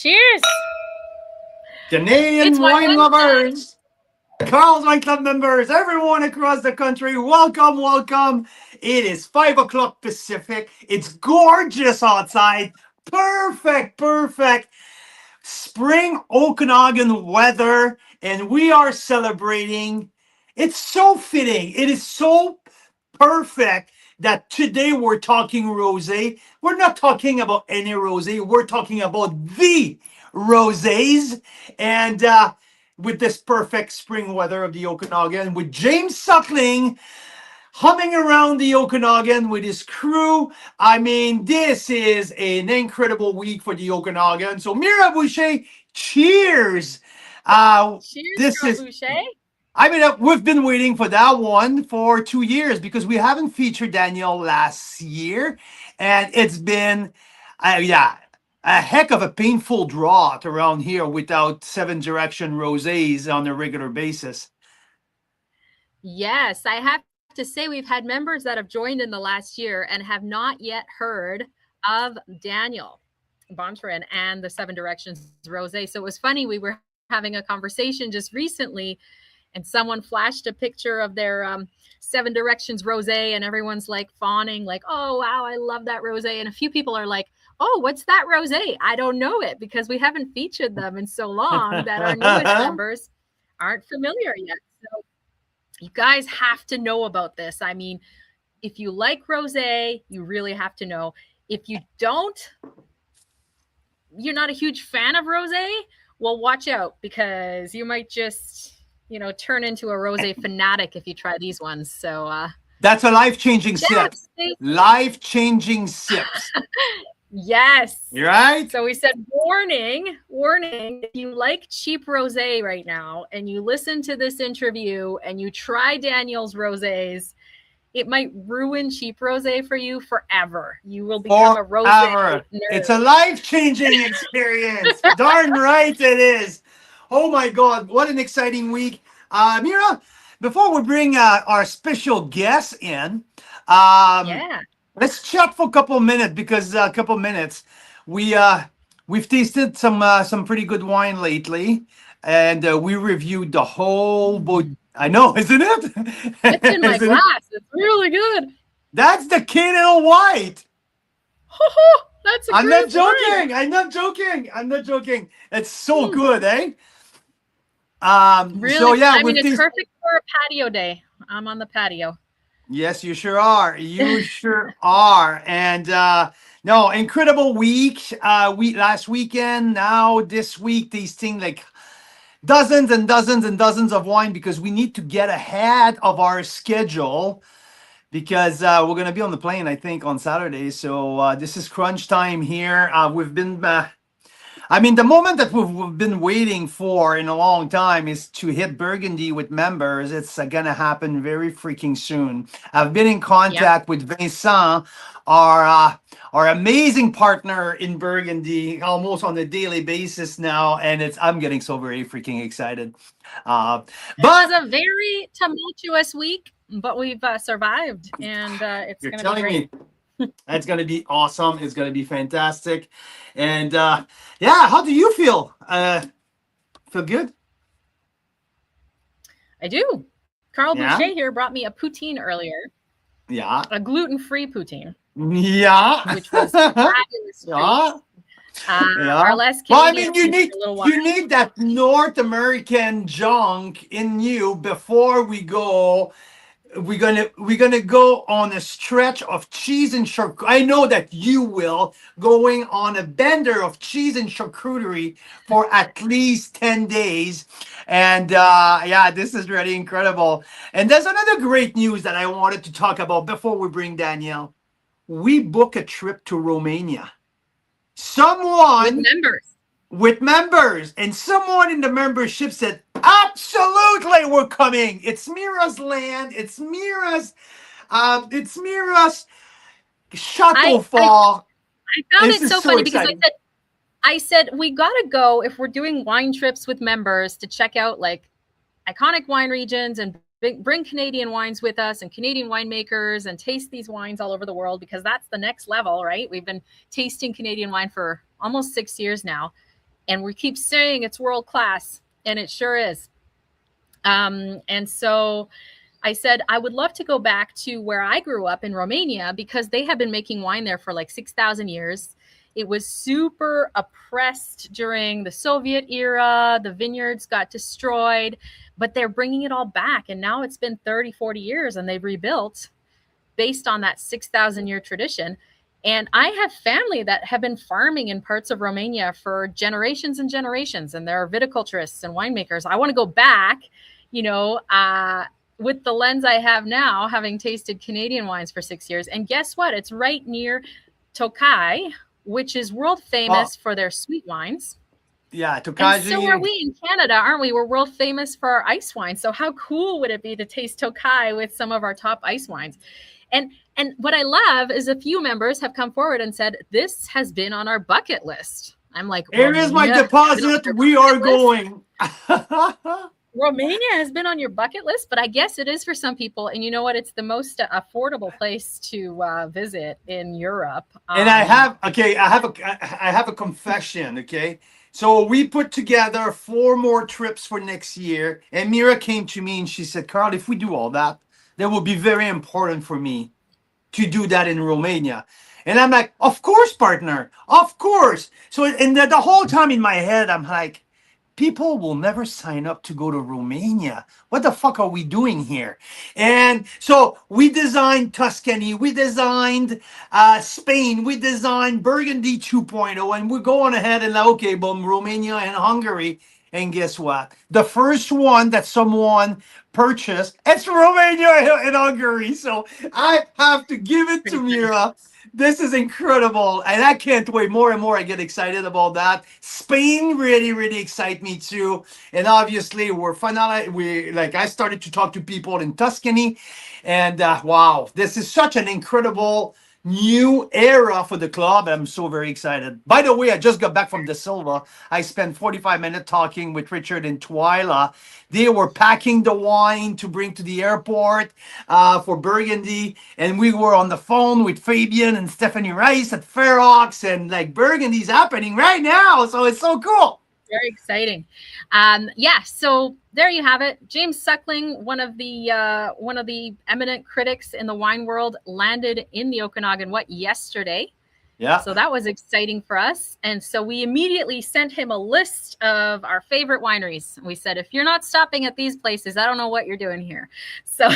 Cheers. Canadian wine lovers, Carl's Wine Club members, everyone across the country, welcome, welcome. It is 5 o'clock Pacific. It's gorgeous outside. Perfect, perfect. Spring Okanagan weather, and we are celebrating. It's so fitting. It is so perfect that today we're talking rosé. We're not talking about any rosé. We're talking about the rosés. And with this perfect spring weather of the Okanagan, with James Suckling humming around the Okanagan with his crew. I mean, this is an incredible week for the Okanagan. So, Mira Boucher, cheers. Cheers, This Carl is Boucher. I mean, we've been waiting for that one for 2 years because we haven't featured Daniel last year, and it's been, yeah, a heck of a painful drought around here without Seven Direction rosés on a regular basis. Yes, I have to say we've had members that have joined in the last year and have not yet heard of Daniel Bontorin and the Seven Directions rosé. So it was funny. We were having a conversation just recently, and someone flashed a picture of their Seven Directions rosé, and everyone's like fawning, like, "Oh wow, I love that rosé." And a few people are like, "Oh, what's that rosé? I don't know it," because we haven't featured them in so long that our newest members aren't familiar yet. So you guys have to know about this. I mean, if you like rosé, you really have to know. If you don't, you're not a huge fan of rosé, well, watch out, because you might just turn into a rosé fanatic if you try these ones. So That's a life-changing sip. yes, Life-changing sips. yes. You're right. So we said, warning, if you like cheap rosé right now and you listen to this interview and you try Daniel's rosés, it might ruin cheap rosé for you forever. You will become a rosé nerd. It's a life-changing experience. Darn right it is. Oh my God, what an exciting week. Mira, before we bring our special guest in, Yeah. let's chat for a couple minutes because we've tasted some pretty good wine lately, and we reviewed the whole boat. I know, isn't it? It's in my Isn't it? glass. It's really good. That's the Canada White. That's a I'm great not joking. wine. I'm not joking. I'm not joking. It's so good, eh? Really? So yeah, I mean, it's perfect for a patio day. I'm on the patio. Yes, you sure are. You sure are. And no, incredible week. Last weekend. Now this week, tasting like dozens and dozens and dozens of wine because we need to get ahead of our schedule because we're gonna be on the plane, I think, on Saturday. So this is crunch time here. We've been. I mean, the moment that we've been waiting for in a long time is to hit Burgundy with members. It's gonna happen very freaking soon. I've been in contact with Vincent, our amazing partner in Burgundy, almost on a daily basis now, and I'm getting so very freaking excited. It was a very tumultuous week, but we've survived, and it's going to be great. That's going to be awesome. It's going to be fantastic. And yeah, how do you feel? Feel good? I do. Carl Boucher here brought me a poutine earlier. Yeah. A gluten-free poutine. Yeah. Which was fabulous. Yeah. Our less Canadian, well, I mean, you need that North American junk in you before we go. We're gonna go on a stretch of cheese and charcuterie. I know that you will going on a bender of cheese and charcuterie for at least 10 days. And yeah, this is really incredible. And there's another great news that I wanted to talk about before we bring Danielle. We book a trip to Romania. Someone with members, and someone in the membership said, absolutely, we're coming. It's Mira's land. It's Mira's Chateau Fort. I found it so funny exciting. Because I said we gotta go if we're doing wine trips with members to check out like iconic wine regions and bring Canadian wines with us and Canadian winemakers and taste these wines all over the world, because that's the next level, right? We've been tasting Canadian wine for almost 6 years now. and we keep saying it's world class, and it sure is. And so I said, I would love to go back to where I grew up in Romania, because they have been making wine there for like 6,000 years. It was super oppressed during the Soviet era. The vineyards got destroyed, but they're bringing it all back. And now it's been 30, 40 years and they've rebuilt based on that 6,000 year tradition. And I have family that have been farming in parts of Romania for generations and generations, and there are viticulturists and winemakers. I want to go back, you know, with the lens I have now, having tasted Canadian wines for 6 years. And guess what? It's right near Tokai, which is world famous for their sweet wines. Yeah, Tokai. And so are we in Canada, aren't we? We're world famous for our ice wine. So how cool would it be to taste Tokai with some of our top ice wines? And what I love is a few members have come forward and said, this has been on our bucket list. I'm like, here is my deposit. We are going. Romania has been on your bucket list, but I guess it is for some people. And you know what? It's the most affordable place to visit in Europe. And I have a confession. Okay. So we put together 4 more trips for next year. And Mira came to me and she said, Carl, if we do all that, that will be very important for me to do that in Romania. And I'm like, of course, partner, of course. So, and the whole time in my head, I'm like, people will never sign up to go to Romania. What the fuck are we doing here? And so we designed Tuscany, we designed Spain, we designed Burgundy 2.0, and we're going ahead and like, okay, boom, Romania and Hungary. And guess what? The first one that someone purchased, it's Romania and Hungary. So I have to give it to Mira. This is incredible. And I can't wait. More and more I get excited about that. Spain really, really excites me too. And obviously I started to talk to people in Tuscany. And wow, this is such an incredible new era for the club. I'm so very excited. By the way, I just got back from De Silva. I spent 45 minutes talking with Richard and Twyla. They were packing the wine to bring to the airport for Burgundy, and we were on the phone with Fabian and Stephanie Rice at Ferox, and like Burgundy's happening right now, so it's so cool. Very exciting. So there you have it. James Suckling, one of the eminent critics in the wine world, landed in the Okanagan yesterday. Yeah. So that was exciting for us. And so we immediately sent him a list of our favorite wineries. We said, if you're not stopping at these places, I don't know what you're doing here. So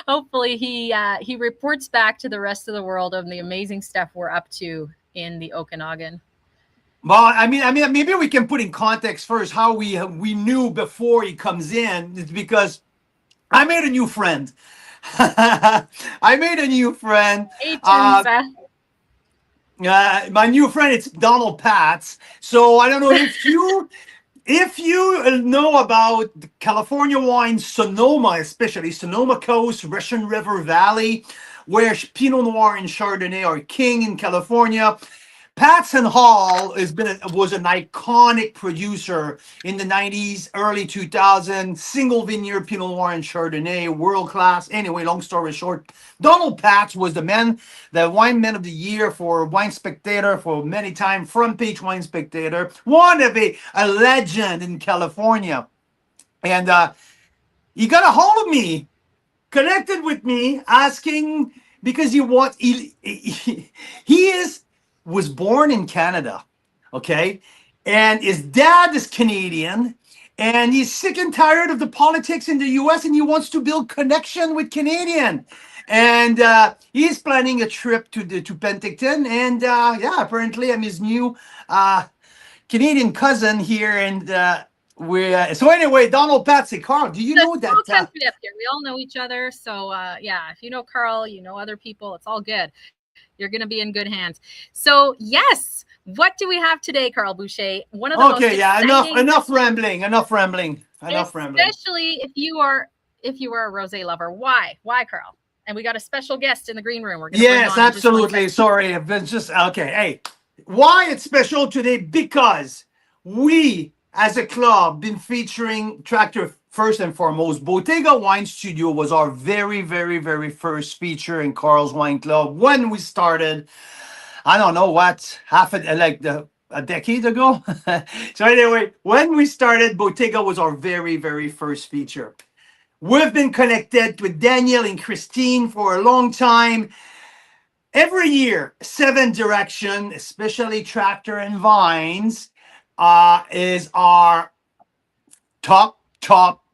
hopefully he reports back to the rest of the world of the amazing stuff we're up to in the Okanagan. Well, I mean, maybe we can put in context first how we knew before he comes in. It's because I made a new friend. I made a new friend. My new friend, it's Donald Patz. So I don't know if you know about California wine, Sonoma, especially Sonoma Coast, Russian River Valley, where Pinot Noir and Chardonnay are king in California. Patz and Hall was an iconic producer in the 90s, early 2000s, single vineyard Pinot Noir and Chardonnay, world class. Anyway, long story short, Donald Patz was the wine man of the year for Wine Spectator for many times, front page Wine Spectator, one of a legend in California. And he got a hold of me, connected with me, asking, because he was born in Canada, okay? And his dad is Canadian, and he's sick and tired of the politics in the US, and he wants to build connection with Canadian. And he's planning a trip to Penticton, and apparently I'm his new Canadian cousin here, and so anyway, Donald Patsy, Carl, do you know that? Country up here. We all know each other, so if you know Carl, you know other people, it's all good. You're going to be in good hands. So yes, what do we have today, Carl Boucher? One of the most enough rambling. Especially if you are a rosé lover. Why, Carl? And we got a special guest in the green room. Yes, absolutely. Sorry, I've been just okay. Hey, why it's special today? Because we, as a club, been featuring Tractor. First and foremost, Bottega Wine Studio was our very, very, very first feature in Carl's Wine Club when we started. I don't know what a decade ago. So anyway, when we started, Bottega was our very, very first feature. We've been connected with Daniel and Christine for a long time. Every year, Seven Direction, especially Tractor and Vines, is our top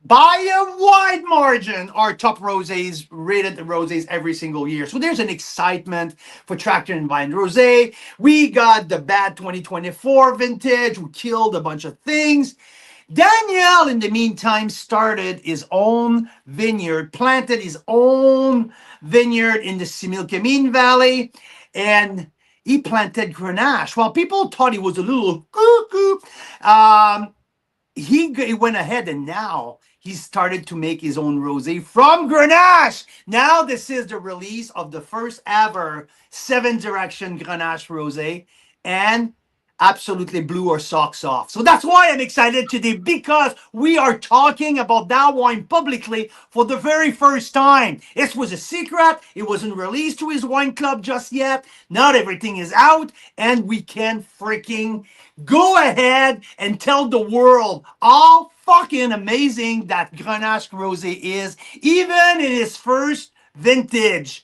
by a wide margin, our top rosés, rated rosés every single year. So there's an excitement for Tractor and Vine Rosé. We got the bad 2024 vintage. We killed a bunch of things. Daniel, in the meantime, started his own vineyard, planted his own vineyard in the Similkameen Valley, and he planted Grenache. Well, people thought he was a little cuckoo. He went ahead and now he started to make his own rosé from Grenache. Now this is the release of the first ever Seven Direction Grenache rosé, and absolutely blew our socks off. So that's why I'm excited today, because we are talking about that wine publicly for the very first time. This was a secret. It wasn't released to his wine club just yet. Not everything is out, and we can freaking go ahead and tell the world how fucking amazing that Grenache rosé is, even in its first vintage.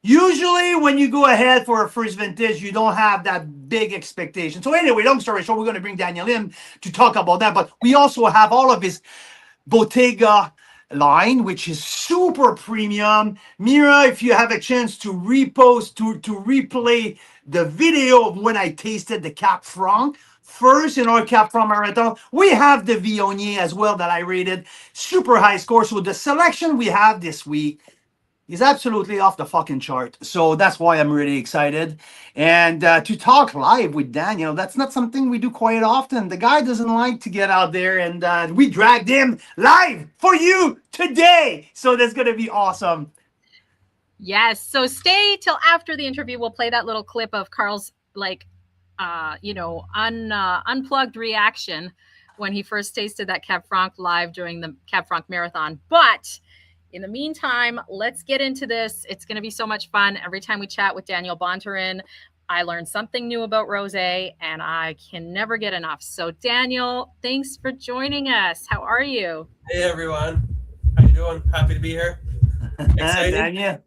Usually when you go ahead for a first vintage, you don't have that big expectation. So anyway, long story short, we're going to bring Daniel in to talk about that. But we also have all of his Bottega line, which is super premium. Mira, if you have a chance to repost, to replay the video of when I tasted the Cap Franc, first in our Cap Franc Marathon, we have the Viognier as well that I rated super high score. So the selection we have this week is absolutely off the fucking chart. So that's why I'm really excited. And to talk live with Daniel, that's not something we do quite often. The guy doesn't like to get out there, and we dragged him live for you today. So that's going to be awesome. Yes. So stay till after the interview. We'll play that little clip of Carl's unplugged reaction when he first tasted that Cab Franc live during the Cab Franc Marathon. But in the meantime, let's get into this. It's going to be so much fun. Every time we chat with Daniel Bontorin, I learn something new about rosé, and I can never get enough. So Daniel, thanks for joining us. How are you? Hey everyone, how you doing? Happy to be here. Excited.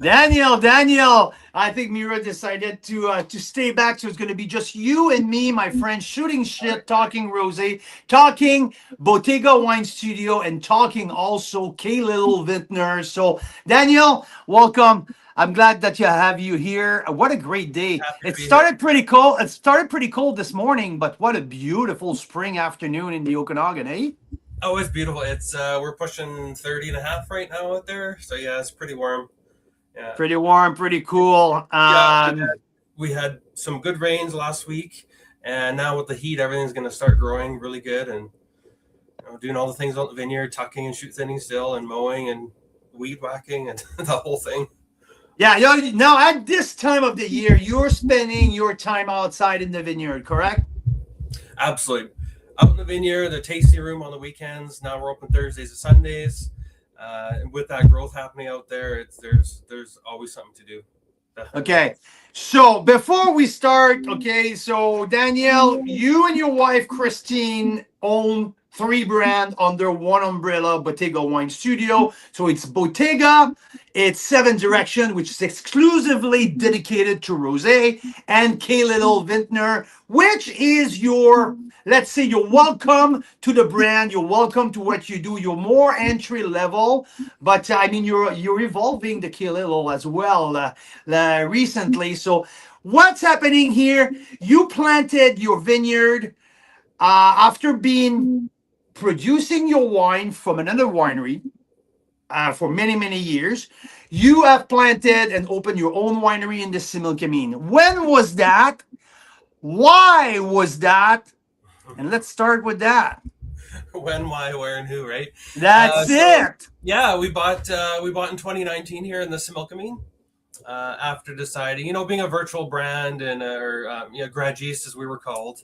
Daniel, I think Mira decided to stay back, so it's going to be just you and me, my friend, shooting shit, talking rosé, talking Bottega Wine Studio, and talking also K Little Vintner. So Daniel, welcome. I'm glad that you have you here. What a great day. It started pretty cold. It started pretty cold this morning, but what a beautiful spring afternoon in the Okanagan, eh? Oh, it's beautiful. It's we're pushing 30 and a half right now out there. So yeah, it's pretty warm. Yeah. Pretty warm, pretty cool. We had some good rains last week, and now with the heat, everything's going to start growing really good, and doing all the things on the vineyard, tucking and shoot thinning still, and mowing and weed whacking and the whole thing. Yeah, now at this time of the year, you're spending your time outside in the vineyard, correct? Absolutely. Out in the vineyard, the tasting room on the weekends. Now we're open Thursdays and Sundays. And with that growth happening out there, there's always something to do. Definitely. Okay, so before we start, so Daniel, you and your wife Christine own 3 brands under one umbrella, Bottega Wine Studio. So it's Bottega, it's Seven Direction, which is exclusively dedicated to rosé, and K Little Vintner, which is your, let's say, you're welcome to the brand, you're welcome to what you do, you're more entry level, but I mean you're evolving the K Little as well recently. So what's happening here? You planted your vineyard after being producing your wine from another winery for many, many years. You have planted and opened your own winery in the Similkameen. When was that? Why was that? And let's start with that. When, why, where, and who, right? That's it. Yeah, we bought in 2019 here in the Similkameen. After deciding, being a virtual brand and gradiste as we were called,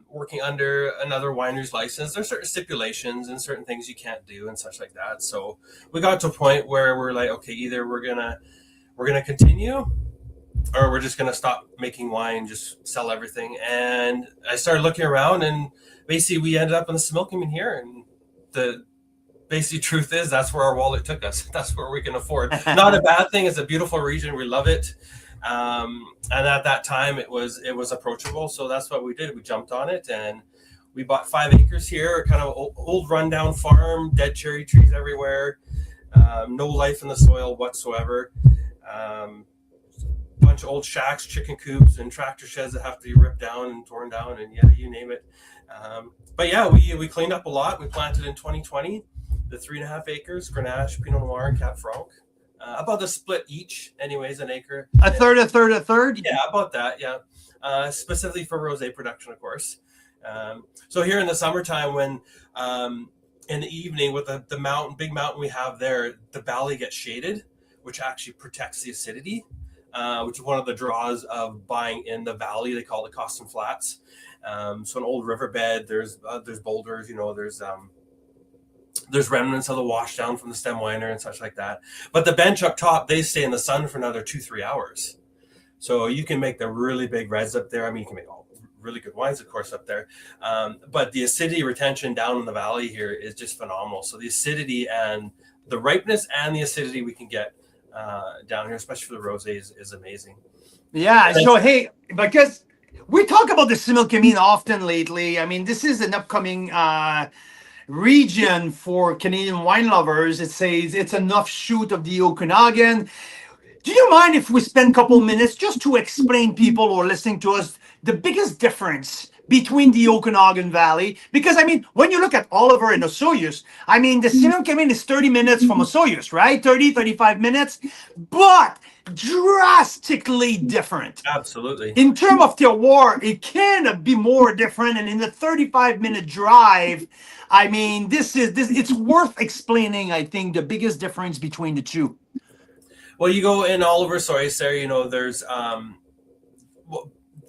working under another winery's license, there's certain stipulations and certain things you can't do and such like that. So we got to a point where we're like, okay, either we're gonna continue or we're just going to stop making wine, just sell everything. And I started looking around, and basically we ended up in the Similkameen here. And the basic truth is that's where our wallet took us. That's where we can afford. Not a bad thing. It's a beautiful region. We love it. And at that time it was approachable. So that's what we did. We jumped on it, and we bought 5 acres here, kind of old rundown farm, dead cherry trees everywhere. No life in the soil whatsoever. Bunch of old shacks, chicken coops, and tractor sheds that have to be ripped down and torn down, and yeah, you name it. But yeah, we cleaned up a lot. We planted in 2020 the 3.5 acres, Grenache, Pinot Noir, and Cab Franc. About the split each, anyways, an acre. A third, a third, a third? Yeah, about that, yeah. Specifically for rosé production, of course. So here in the summertime, when in the evening with the mountain, big mountain we have there, the valley gets shaded, which actually protects the acidity, which is one of the draws of buying in the valley. They call it Coston Flats. So an old riverbed, there's boulders, there's remnants of the wash down from the stem winder and such like that. But the bench up top, they stay in the sun for another 2-3 hours. So you can make the really big reds up there. I mean, you can make all really good wines, of course, up there. But the acidity retention down in the valley here is just phenomenal. So the acidity and the ripeness and the acidity we can get down here, especially for the rosés, is amazing. Yeah. So, hey, because we talk about the Similkameen often lately. I mean, this is an upcoming region for Canadian wine lovers. It says it's an offshoot of the Okanagan. Do you mind if we spend a couple minutes just to explain people who are listening to us the biggest difference between the Okanagan Valley? Because, I mean, when you look at Oliver and Osoyoos, I mean, the Similkameen is 30 minutes from Osoyoos, right? 30, 35 minutes, but drastically different. Absolutely. In terms of terroir, it cannot be more different. And in the 35-minute drive, I mean, it's worth explaining, I think, the biggest difference between the two. Well, you go in Oliver Sois there,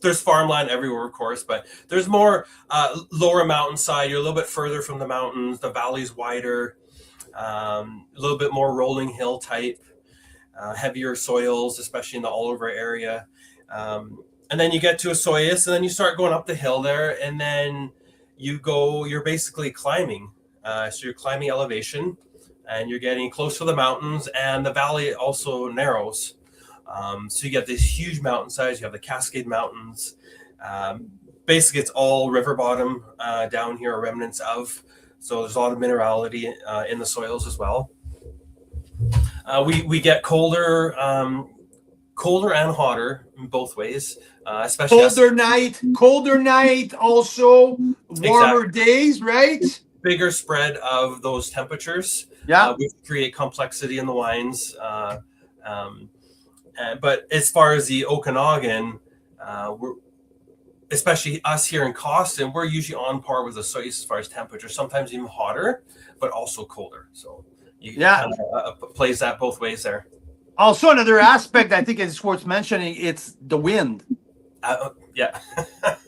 there's farmland everywhere, of course, but there's more lower mountainside. You're a little bit further from the mountains. The valley's wider, a little bit more rolling hill type, heavier soils, especially in the Oliver area. And then you get to Osoyoos, and then you start going up the hill there, and then you're basically climbing. So you're climbing elevation, and you're getting close to the mountains, and the valley also narrows. So you get these huge mountainsides. You have the Cascade Mountains. Basically, it's all river bottom down here, remnants of. So there's a lot of minerality in the soils as well. We get colder and hotter in both ways, especially colder night, also warmer days, right? Bigger spread of those temperatures. Yeah, we create complexity in the wines. But as far as the Okanagan, especially us here in Coston, we're usually on par with the Osoyoos as far as temperature, sometimes even hotter, but also colder. So kind of, plays that both ways there. Also, another aspect I think is worth mentioning, it's the wind. Yeah.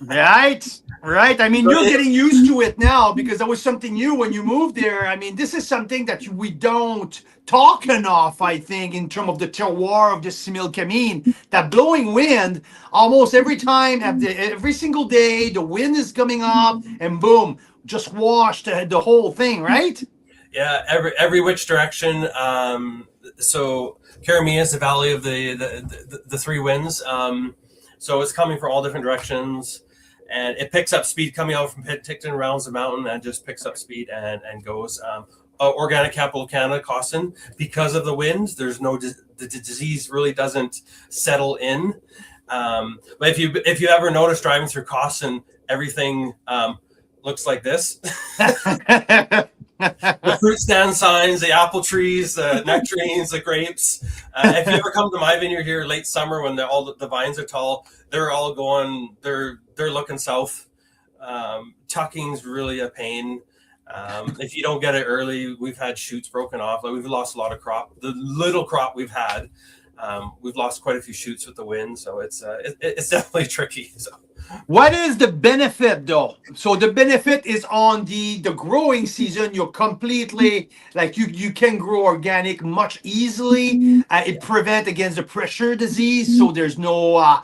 Right. I mean, you're getting used to it now because that was something new when you moved there. I mean, this is something that we don't talk enough, I think, in terms of the terroir of the Similkameen. That blowing wind, almost every time, every single day, the wind is coming up and boom, just washed the whole thing, right? Yeah, every which direction. So Karamia is the valley of the three winds. So it's coming from all different directions, and it picks up speed coming out from Penticton, rounds the mountain, and just picks up speed and goes. Organic capital of Canada, Coston, because of the wind, there's the disease really doesn't settle in. But if you ever notice driving through Coston, everything looks like this. The fruit stand signs, the apple trees, the nectarines, the grapes. If you ever come to my vineyard here late summer when all the vines are tall, they're all going. They're looking south. Tucking's really a pain. If you don't get it early, we've had shoots broken off. Like we've lost a lot of crop. The little crop we've had, We've lost quite a few shoots with the wind, so it's definitely tricky. So. What is the benefit though? So the benefit is on the growing season. You're completely like you can grow organic much easily. It prevent against the pressure disease. So there's no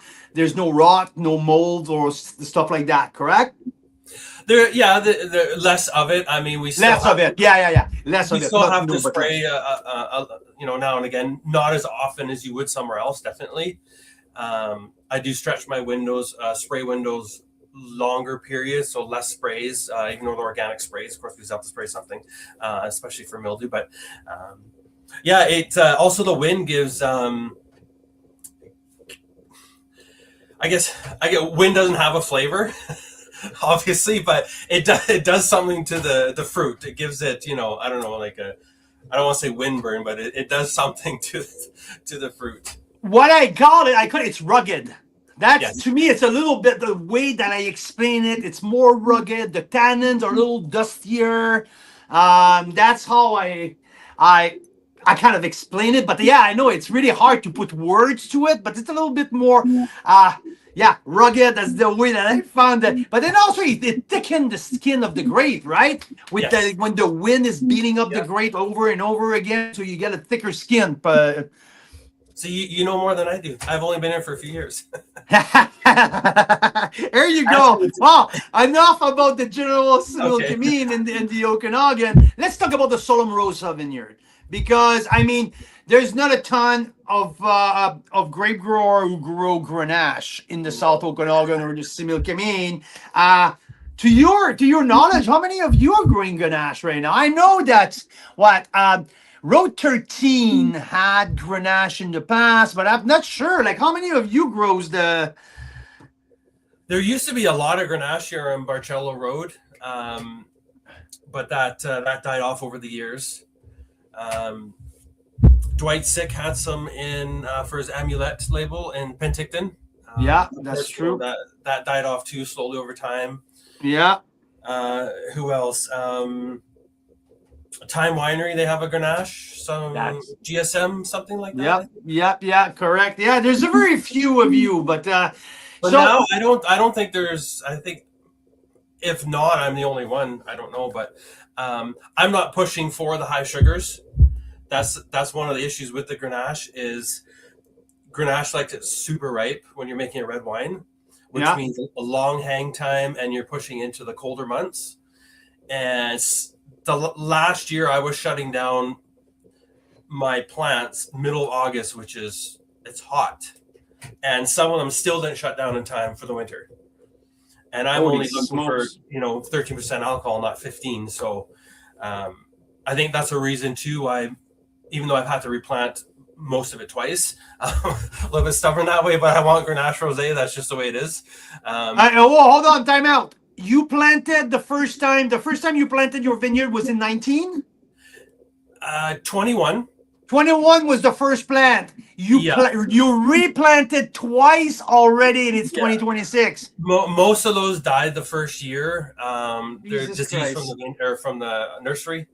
rot, no mold or stuff like that. Correct? There less of it. I mean, we still Less of it. Yeah. Less of we it. still have No, to spray, now and again, not as often as you would somewhere else. Definitely. I do stretch my windows, spray windows longer periods, so less sprays. Ignore the organic sprays. Of course, we still have to spray something, especially for mildew. But it also the wind gives. I guess wind doesn't have a flavor, obviously, but it does something to the fruit. It gives it, I don't know, like I don't want to say windburn, but it does something to the fruit. What it's rugged. That's to me, it's a little bit the way that I explain it. It's more rugged. The tannins are a little dustier. That's how I kind of explain it. But yeah, I know it's really hard to put words to it. But it's a little bit more, rugged. That's the way that I found it. But then also it thickens the skin of the grape, right? With when the wind is beating up the grape over and over again, so you get a thicker skin. But so you know more than I do. I've only been here for a few years. There you go. Well, enough about the general Similkameen and the Okanagan. Let's talk about the Solemn Rosa vineyard, because I mean, there's not a ton of grape grower who grow Grenache in the South Okanagan or the Similkameen. To your knowledge, how many of you are growing Grenache right now? I know that's Road 13 had Grenache in the past, but I'm not sure. Like, how many of you grows the? There used to be a lot of Grenache here on Barcello Road, but that died off over the years. Dwight Sick had some in for his Amulet label in Penticton. Yeah, that's true. That died off too slowly over time. Yeah. Who else? Time Winery, they have a Grenache, some GSM, something like that. Yep, correct. Yeah, there's a very few of you, but so now I don't think there's. I think if not, I'm the only one. I don't know, but I'm not pushing for the high sugars. That's one of the issues with the Grenache is Grenache likes it super ripe when you're making a red wine, which means a long hang time, and you're pushing into the colder months. And the last year I was shutting down my plants middle of August, which is it's hot, and some of them still didn't shut down in time for the winter. And I'm only looking for 13% alcohol, not 15. So I think that's a reason too why, even though I've had to replant most of it twice, a little bit stubborn that way, but I want Grenache Rosé. That's just the way it is. Hold on, time out. You planted the first time you planted your vineyard was in 19? 21. 21 was the first plant. You replanted twice already, and it's 2026. Most of those died the first year. They're diseased from the nursery.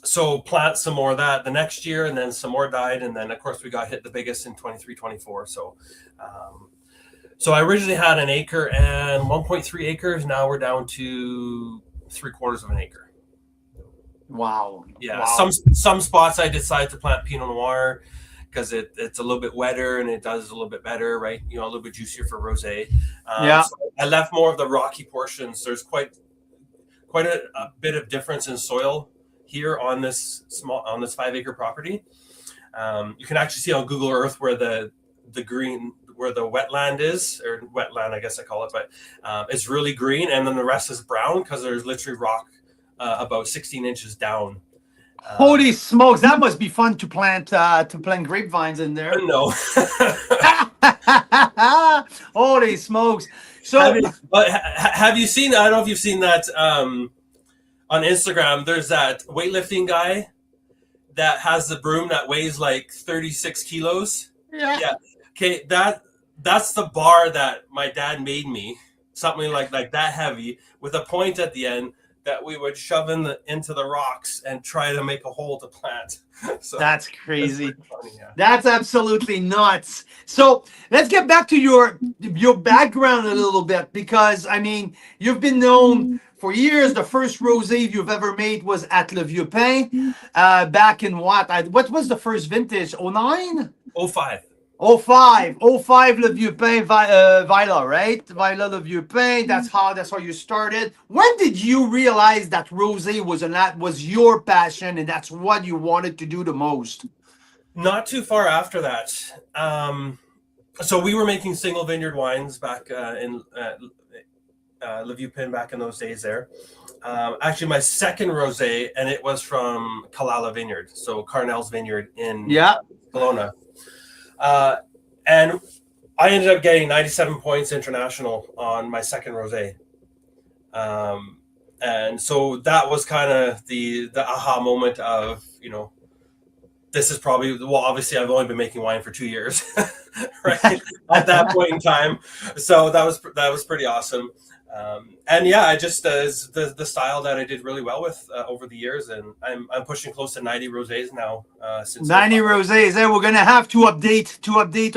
So plant some more of that the next year, and then some more died, and then of course we got hit the biggest in 23, 24. So I originally had an acre and 1.3 acres. Now we're down to 3/4 of an acre. Wow. Yeah. Wow. Some spots I decided to plant Pinot Noir because it's a little bit wetter and it does a little bit better, right? A little bit juicier for rosé. So I left more of the rocky portions. There's quite a bit of difference in soil here on this 5-acre property. You can actually see on Google Earth where the green, where the wetland is, or wetland, I guess I call it, but it's really green, and then the rest is brown because there's literally rock about 16 inches down. Holy smokes, that must be fun to plant grapevines in there. No. Holy smokes. So have you seen, I don't know if you've seen that on Instagram, there's that weightlifting guy that has the broom that weighs like 36 kilos. Yeah. Okay, that's the bar that my dad made me, something like that heavy with a point at the end that we would shove into the rocks and try to make a hole to plant. So That's crazy. that's funny, yeah. That's absolutely nuts. So let's get back to your background a little bit, because I mean, you've been known for years. The first rosé you've ever made was at Le Vieux-Pin, back in what was the first vintage? 09? 05. 05 Le Vieux-Pin, Vila, right? Vila Le Vieux-Pin. That's how you started. When did you realize that rosé was your passion and that's what you wanted to do the most? Not too far after that. So we were making single vineyard wines back in Le Vieux-Pin back in those days there. Actually, my second rosé, and it was from Kalala Vineyard, so Carnell's vineyard in Kelowna. And I ended up getting 97 points international on my second rosé. And so that was kind of the aha moment of, this is probably, well, obviously I've only been making wine for 2 years, right? At that point in time. So that was pretty awesome. And yeah, I just the style that I did really well with over the years, and I'm pushing close to 90 rosés now. Since 90 rosés. We're gonna have to update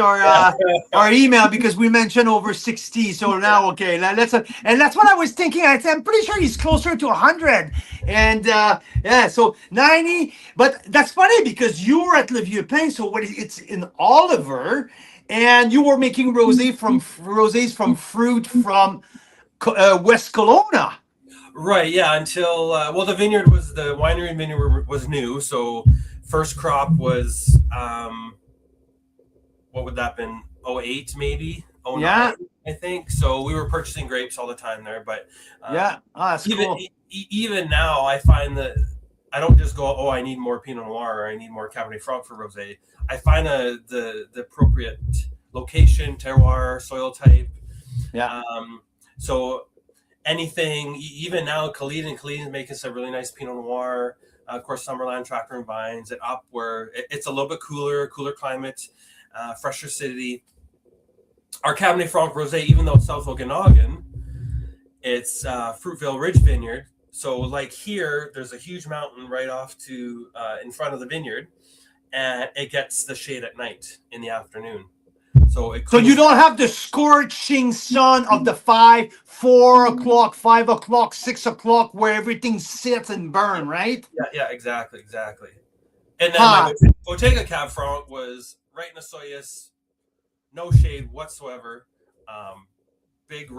our email, because we mentioned over 60. So now, okay, and that's what I was thinking. I'm pretty sure he's closer to 100. And yeah, so 90. But that's funny, because you were at Le Vieux-Pin, so it's in Oliver, and you were making rosés from fruit from West Kelowna. Right, yeah, until the winery and vineyard was new, so first crop was what would that have been, 08 maybe, 09, yeah. I think. So we were purchasing grapes all the time there, but that's cool. Even now I find that I don't just go, I need more Pinot Noir or I need more Cabernet Franc for rosé. I find the appropriate location, terroir, soil type. Yeah. So anything, even now, Khalid is making some really nice Pinot Noir. Of course, Summerland, Tractor and Vines, and up where it's a little bit cooler climate, fresher acidity. Our Cabernet Franc Rosé, even though it's South Okanagan, it's Fruitvale Ridge Vineyard. So like here, there's a huge mountain right off to in front of the vineyard, and it gets the shade at night in the afternoon. So you don't have the scorching sun of the 4 o'clock, 5 o'clock, 6 o'clock, where everything sits and burn, right? Yeah, exactly. And then my Bottega Cab Franc was right in the Soyuz, no shade whatsoever. Big,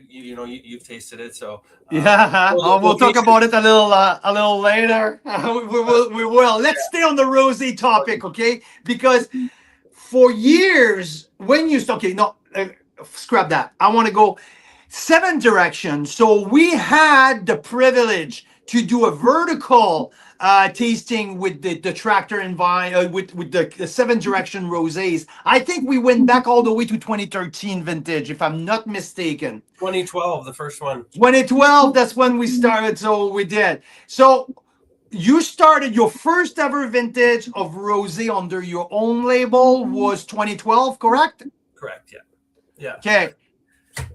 you've tasted it, so we'll talk about it a little later. we will. Let's stay on the rosé topic, okay? Because for years, when you scrap that. I want to go 7 directions. So we had the privilege to do a vertical tasting with the Tractor and Vine, with the 7 direction rosés. I think we went back all the way to 2013 vintage, if I'm not mistaken. 2012, the first one. 2012, that's when we started. So we did. So you started your first ever vintage of rosé under your own label was 2012, correct? Correct. Yeah. Okay.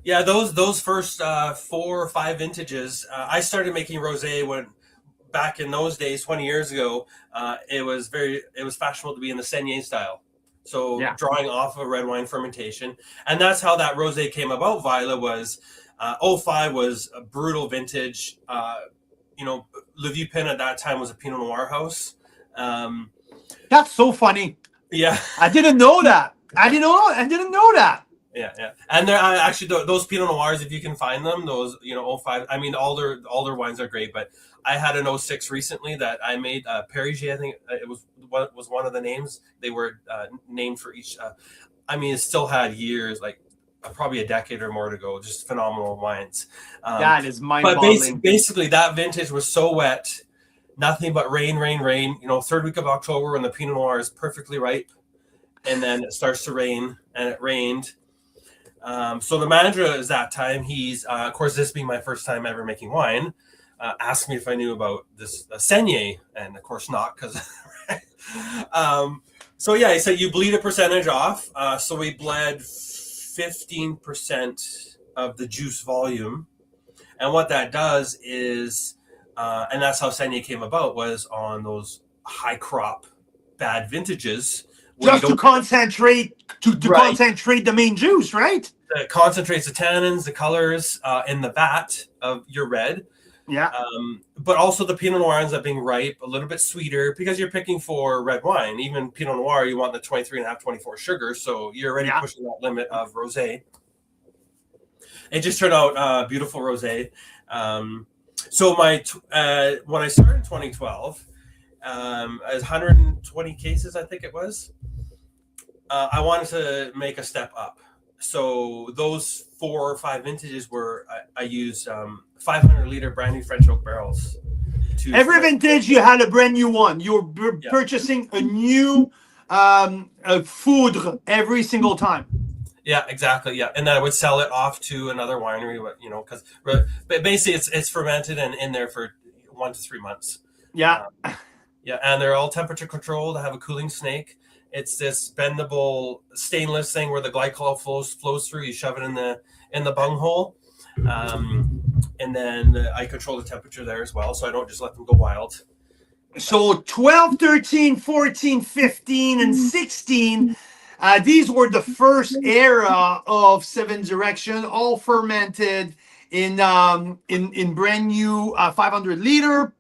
Yeah, those first 4 or 5 vintages, I started making rosé when back in those days, 20 years ago. It was fashionable to be in the Saignée style. So drawing off of red wine fermentation, and that's how that rosé came about. Vila was 05 was a brutal vintage. Le Vieux-Pin at that time was a Pinot Noir house. That's so funny. Yeah, I didn't know that. I didn't know that. Yeah. And they're actually those Pinot Noirs, if you can find them, those 05. I mean, all their wines are great, but I had an 06 recently that I made. Périgier, I think it was one of the names. They were named for each. It still had years, like probably a decade or more to go. Just phenomenal wines. That is mind-boggling. But basically, that vintage was so wet, nothing but rain. Third week of October when the Pinot Noir is perfectly ripe, and then it starts to rain, and it rained. So the manager is that time. He's of course, this being my first time ever making wine, asked me if I knew about this Saignée, and of course not, because. So yeah, he said you bleed a percentage off. So we bled 15% of the juice volume And what that does is, and that's how Saignée came about, was on those high crop, bad vintages. Just to concentrate, to Right. concentrate the main juice, right? It concentrates the tannins, the colors in the vat of your red. Yeah. But also the Pinot Noir ends up being ripe, a little bit sweeter, because you're picking for red wine. Even Pinot Noir, you want the 23.5, 24 sugar, so you're already pushing that limit of Rosé. It just turned out beautiful Rosé. So when I started in 2012, as 120 cases, I think it was, I wanted to make a step up. So those 4 or 5 vintages were I used 500 liter brand new French oak barrels. Every vintage you had a brand new one. You're purchasing a new foudre every single time. Yeah, exactly. Yeah, and then I would sell it off to another winery. You know, because basically it's fermented and in there for 1 to 3 months. Yeah, yeah, and they're all temperature controlled. I have a cooling snake. It's this bendable stainless thing where the glycol flows through. You shove it in the bung hole, and then I control the temperature there as well, so I don't just let them go wild. So 12, 13, 14, 15, and 16, these were the first era of Seven Direction, all fermented in brand new 500 liter.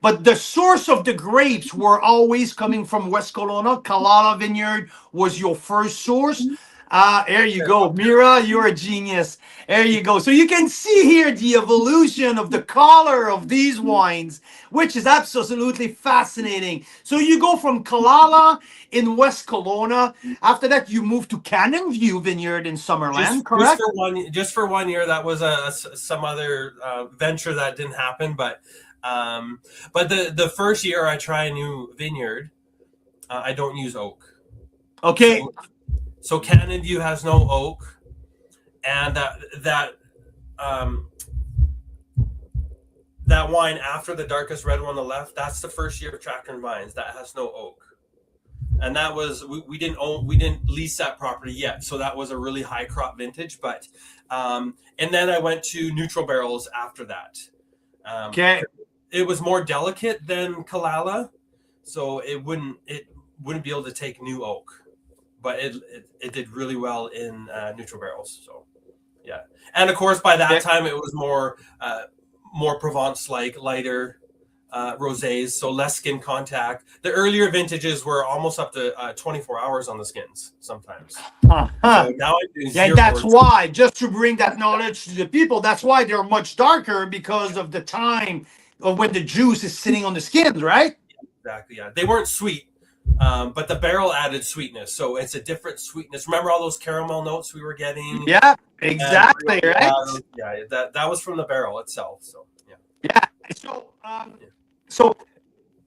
But the source of the grapes were always coming from West Kelowna. Kalala Vineyard was your first source. There you go, Mira, you're a genius. There you go. So you can see here the evolution of the color of these wines, which is absolutely fascinating. So you go from Kalala in West Kelowna. After that, you move to Cannon View Vineyard in Summerland, correct? Just for 1 year. That was some other venture that didn't happen. But the first year I try a new vineyard, I don't use oak. Okay. So Cannon View has no oak, and that wine after the darkest red one on the left, that's the first year of Tractor and Vines that has no oak, and that was we didn't lease that property yet, so that was a really high crop vintage. But and then I went to neutral barrels after that. Okay, it was more delicate than Kalala, so it wouldn't be able to take new oak. But it did really well in neutral barrels. So, yeah. And, of course, by that time, it was more Provence-like, lighter rosés, so less skin contact. The earlier vintages were almost up to 24 hours on the skins sometimes. So now I do and that's why, just to bring that knowledge to the people, that's why they're much darker, because of the time of when the juice is sitting on the skins, right? Yeah, exactly, yeah. They weren't sweet. But the barrel added sweetness, so it's a different sweetness. Remember all those caramel notes we were getting? Yeah, exactly, right? Yeah, that was from the barrel itself. So yeah. So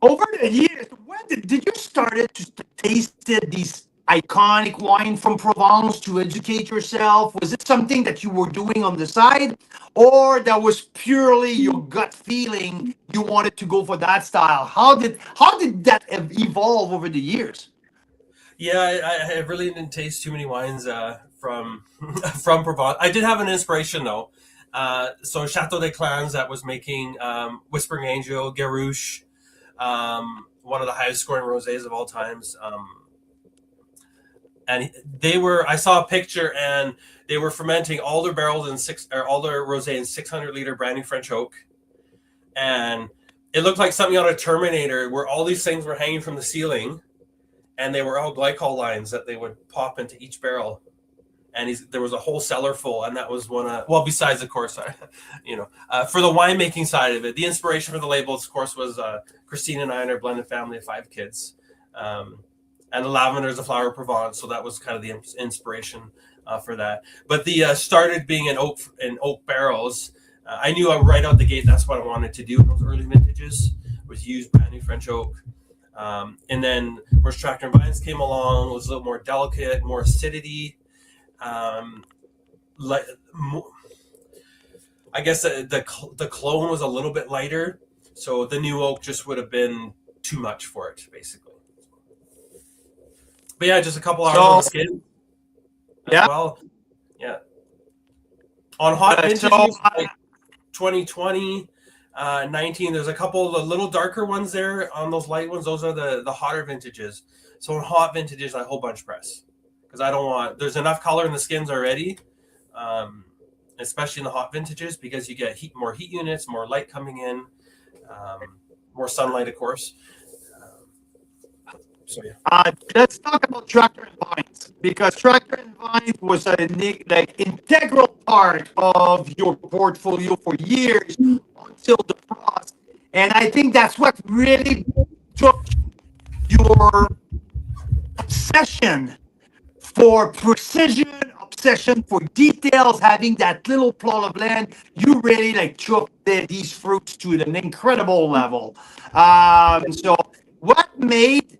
over the years, when did you started to taste these iconic wine from Provence to educate yourself? Was it something that you were doing on the side, or that was purely your gut feeling? You wanted to go for that style. How did that evolve over the years? Yeah, I really didn't taste too many wines from from Provence. I did have an inspiration though. So Chateau des Clans that was making Whispering Angel, Garouche, one of the highest scoring rosés of all times. And I saw a picture, and they were fermenting all their barrels all their rosé in 600 liter brand new French oak, and it looked like something out of Terminator, where all these things were hanging from the ceiling, and they were all glycol lines that they would pop into each barrel. And there was a whole cellar full, and that was one of, well, besides, of course, for the winemaking side of it, the inspiration for the labels, of course, was Christine and I and our blended family of 5 kids. And the lavender is a flower of Provence, so that was kind of the inspiration for that. But the started being in oak barrels. I knew right out the gate that's what I wanted to do in those early vintages, was use brand new French oak. And then, of course, Tractor and Vines came along, was a little more delicate, more acidity. I guess the clone was a little bit lighter, so the new oak just would have been too much for it, basically. But yeah, just a couple hours on the skin. Well, yeah. On hot vintages, like 2020, 19. There's a couple of the little darker ones there on those light ones. Those are the hotter vintages. So in hot vintages, I whole bunch press because I don't want. There's enough color in the skins already, especially in the hot vintages, because you get more heat units, more light coming in, more sunlight, of course. So yeah. Let's talk about Tractor and Vines, because Tractor and Vines was an integral part of your portfolio for years until the frost. And I think that's what really took your obsession for precision, obsession for details, having that little plot of land. You really took these fruits to an incredible level. So what made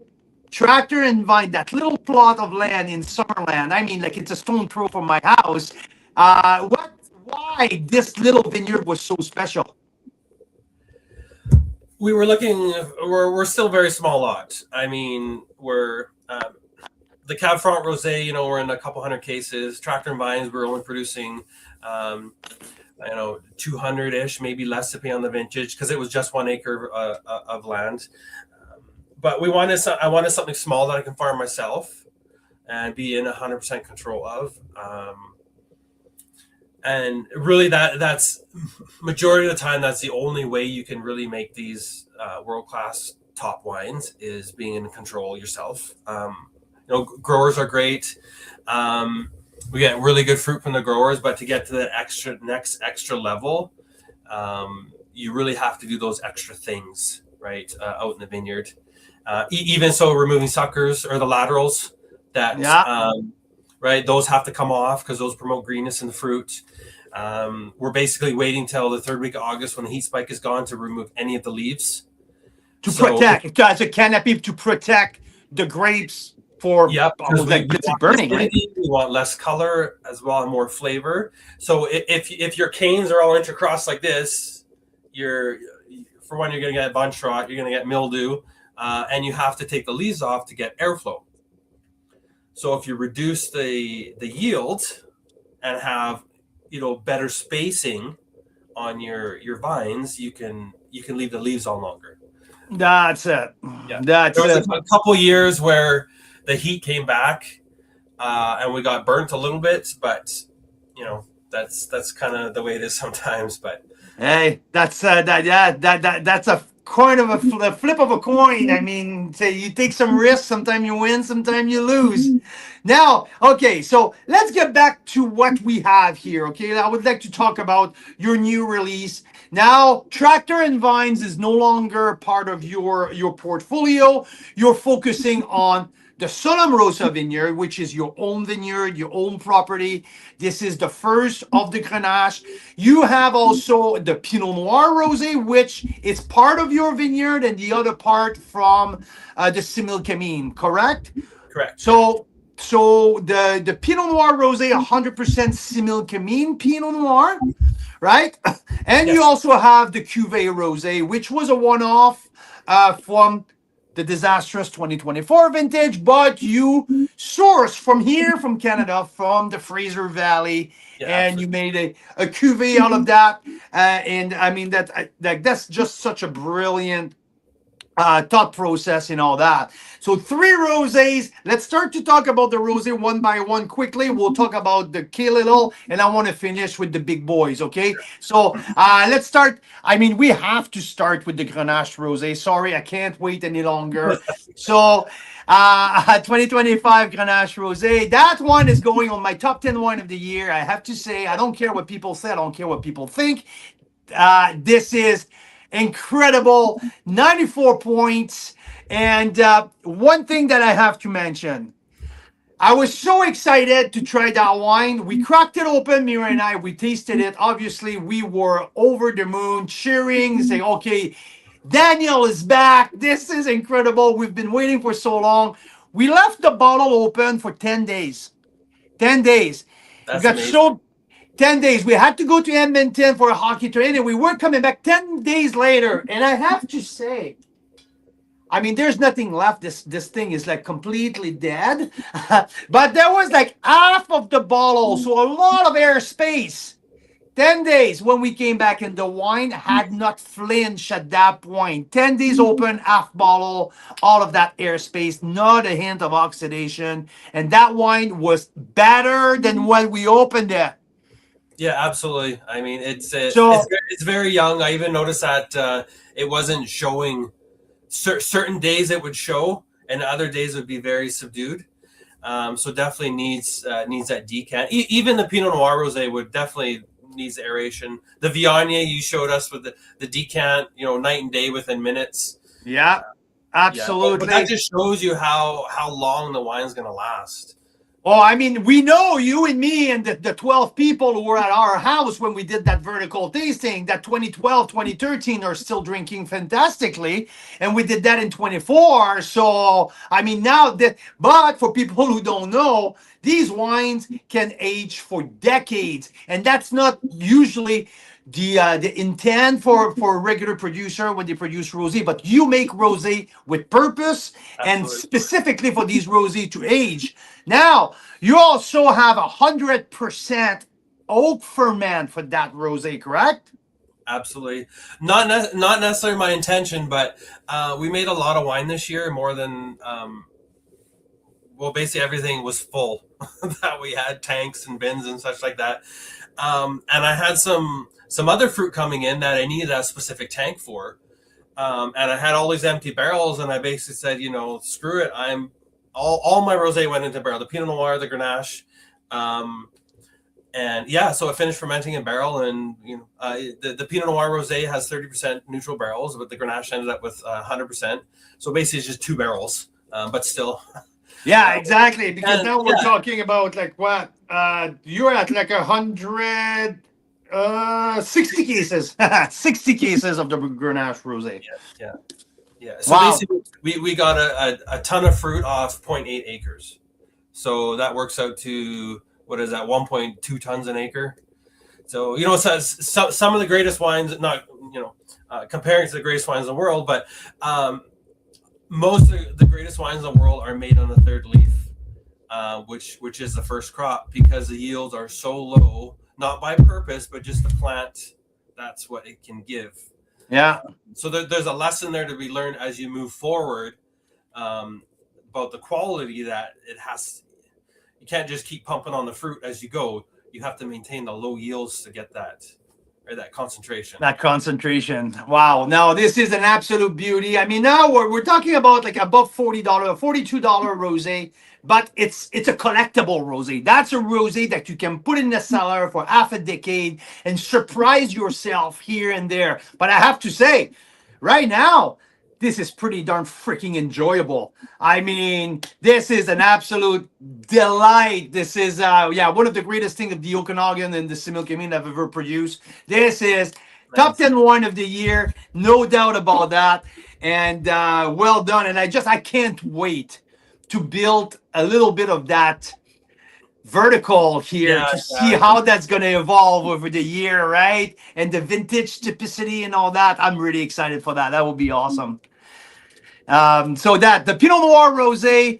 Tractor and Vine, that little plot of land in Summerland, I mean, it's a stone throw from my house. Why this little vineyard was so special? We were looking. We're still very small lot. I mean, we're the Cab Franc Rosé. We're in a couple hundred cases. Tractor and Vines, we're only producing, 200-ish, maybe less depending on the vintage, because it was just 1 acre of land. But I wanted something small that I can farm myself and be in 100% control of. And really, that's majority of the time, that's the only way you can really make these world-class top wines, is being in control yourself. Growers are great. We get really good fruit from the growers, but to get to the next extra level, you really have to do those extra things, right, out in the vineyard. Even so, removing suckers or the laterals, right, those have to come off because those promote greenness in the fruit. We're basically waiting till the 3rd week of August, when the heat spike is gone, to remove any of the leaves. Protect, as a canopy, to protect the grapes for burning, right? We want less color as well and more flavor. So if your canes are all intercrossed like this, you're going to get bunch rot, you're going to get mildew, and you have to take the leaves off to get airflow. So if you reduce the yield and have better spacing on your vines, you can leave the leaves on longer. That's it. Yeah. There was a couple years where the heat came back, and we got burnt a little bit, but that's kind of the way it is sometimes. But hey, that's that's a coin of a flip of a coin. I mean, you take some risks. Sometimes you win, sometimes you lose. Now, okay, so let's get back to what we have here. Okay, I would like to talk about your new release. Now, Tractor and Vines is no longer part of your portfolio. You're focusing on the Solemn Rosa vineyard, which is your own vineyard, your own property. This is the first of the Grenache. You have also the Pinot Noir Rosé, which is part of your vineyard, and the other part from the Similkameen, correct? Correct. So the Pinot Noir Rosé, 100% Similkameen Pinot Noir, right? And you also have the Cuvée Rosé, which was a one-off from the disastrous 2024 vintage, but you source from here, from Canada, from the Fraser Valley, and you made a cuvée out of that. And I mean, that's just such a brilliant thought process and all that. So 3 rosés. Let's start to talk about the rosé one by one quickly. We'll talk about the key little, and I want to finish with the big boys, okay? So let's start. I mean, we have to start with the Grenache rosé. Sorry, I can't wait any longer. So 2025 Grenache rosé. That one is going on my top 10 wine of the year. I have to say, I don't care what people say. I don't care what people think. This is incredible, 94 points. And one thing that I have to mention, I was so excited to try that wine. We cracked it open, Mira and I, we tasted it. Obviously, we were over the moon, cheering, saying, okay, Daniel is back. This is incredible. We've been waiting for so long. We left the bottle open for 10 days. 10 days. That's we got amazing. 10 days. We had to go to Edmonton for a hockey training. We weren't coming back 10 days later. And I have to say, I mean, there's nothing left. This thing is completely dead. But there was half of the bottle, so a lot of air space. 10 days when we came back, and the wine had not flinched at that point. 10 days open, half bottle, all of that airspace, not a hint of oxidation. And that wine was better than when we opened it. Yeah, absolutely. I mean, it's So, it's very young. I even noticed that it wasn't showing. Certain days it would show, and other days would be very subdued. So definitely needs that decant. Even the Pinot Noir Rosé would definitely needs aeration. The Viognier you showed us with the decant, night and day within minutes. yeah, absolutely. But that just shows you how long the wine's going to last. Oh, I mean, we know you and me and the 12 people who were at our house when we did that vertical tasting, that 2012, 2013 are still drinking fantastically. And we did that in 24. So, I mean, but for people who don't know, these wines can age for decades. And that's not usually the intent for a regular producer when they produce rosé, but you make rosé with purpose. Absolutely. And specifically for these rosé to age. Now, you also have 100% oak ferment for that rosé, correct? Absolutely. Not necessarily my intention, but we made a lot of wine this year, more than basically everything was full that we had, tanks and bins and such like that. And I had some other fruit coming in that I needed that specific tank for. And I had all these empty barrels, and I basically said, screw it. All my rosé went into barrel, the Pinot Noir, the Grenache. And yeah, so it finished fermenting in barrel, and the Pinot Noir Rosé has 30% neutral barrels, but the Grenache ended up with 100%. So basically, it's just 2 barrels, but still. Yeah, exactly. Because now we're talking about like what you're at, like 160 cases, 60 cases of the Grenache Rosé. Yeah. So basically, we got a ton of fruit off 0.8 acres. So that works out to, what is that, 1.2 tons an acre. So, some of the greatest wines, not, comparing to the greatest wines in the world, but most of the greatest wines in the world are made on the third leaf, which is the first crop, because the yields are so low, not by purpose, but just the plant, that's what it can give. Yeah. So there's a lesson there to be learned as you move forward, about the quality that it has. You can't just keep pumping on the fruit as you go. You have to maintain the low yields to get that concentration. That concentration. Wow. Now this is an absolute beauty. I mean, now we're talking about like above $40, $42 rosé, but it's a collectible rosé. That's a rosé that you can put in the cellar for half a decade and surprise yourself here and there. But I have to say, right now, this is pretty darn freaking enjoyable. I mean, this is an absolute delight. This is, one of the greatest things of the Okanagan and the Similkameen I've ever produced. This is top 10 wine of the year, no doubt about that. And well done. And I can't wait to build a little bit of that vertical here to see how that's going to evolve over the year, right? And the vintage typicity and all that. I'm really excited for that. That will be awesome. So that the Pinot Noir Rosé,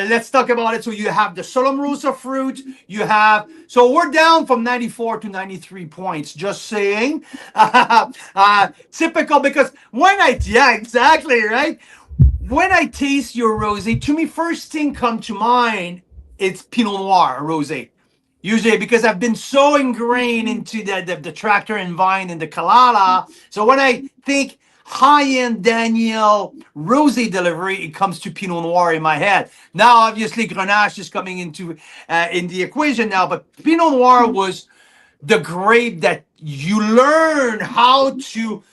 let's talk about it. So you have the Solom Rosa fruit. So we're down from 94 to 93 points. Just saying, typical, because exactly, right? When I taste your rosé, to me, first thing come to mind, it's Pinot Noir Rosé. Usually, because I've been so ingrained into the tractor and vine and the Kalala. So when I think high-end Daniel rosé delivery, it comes to Pinot Noir in my head. Now, obviously, Grenache is coming into in the equation now, but Pinot Noir was the grape that you learn how to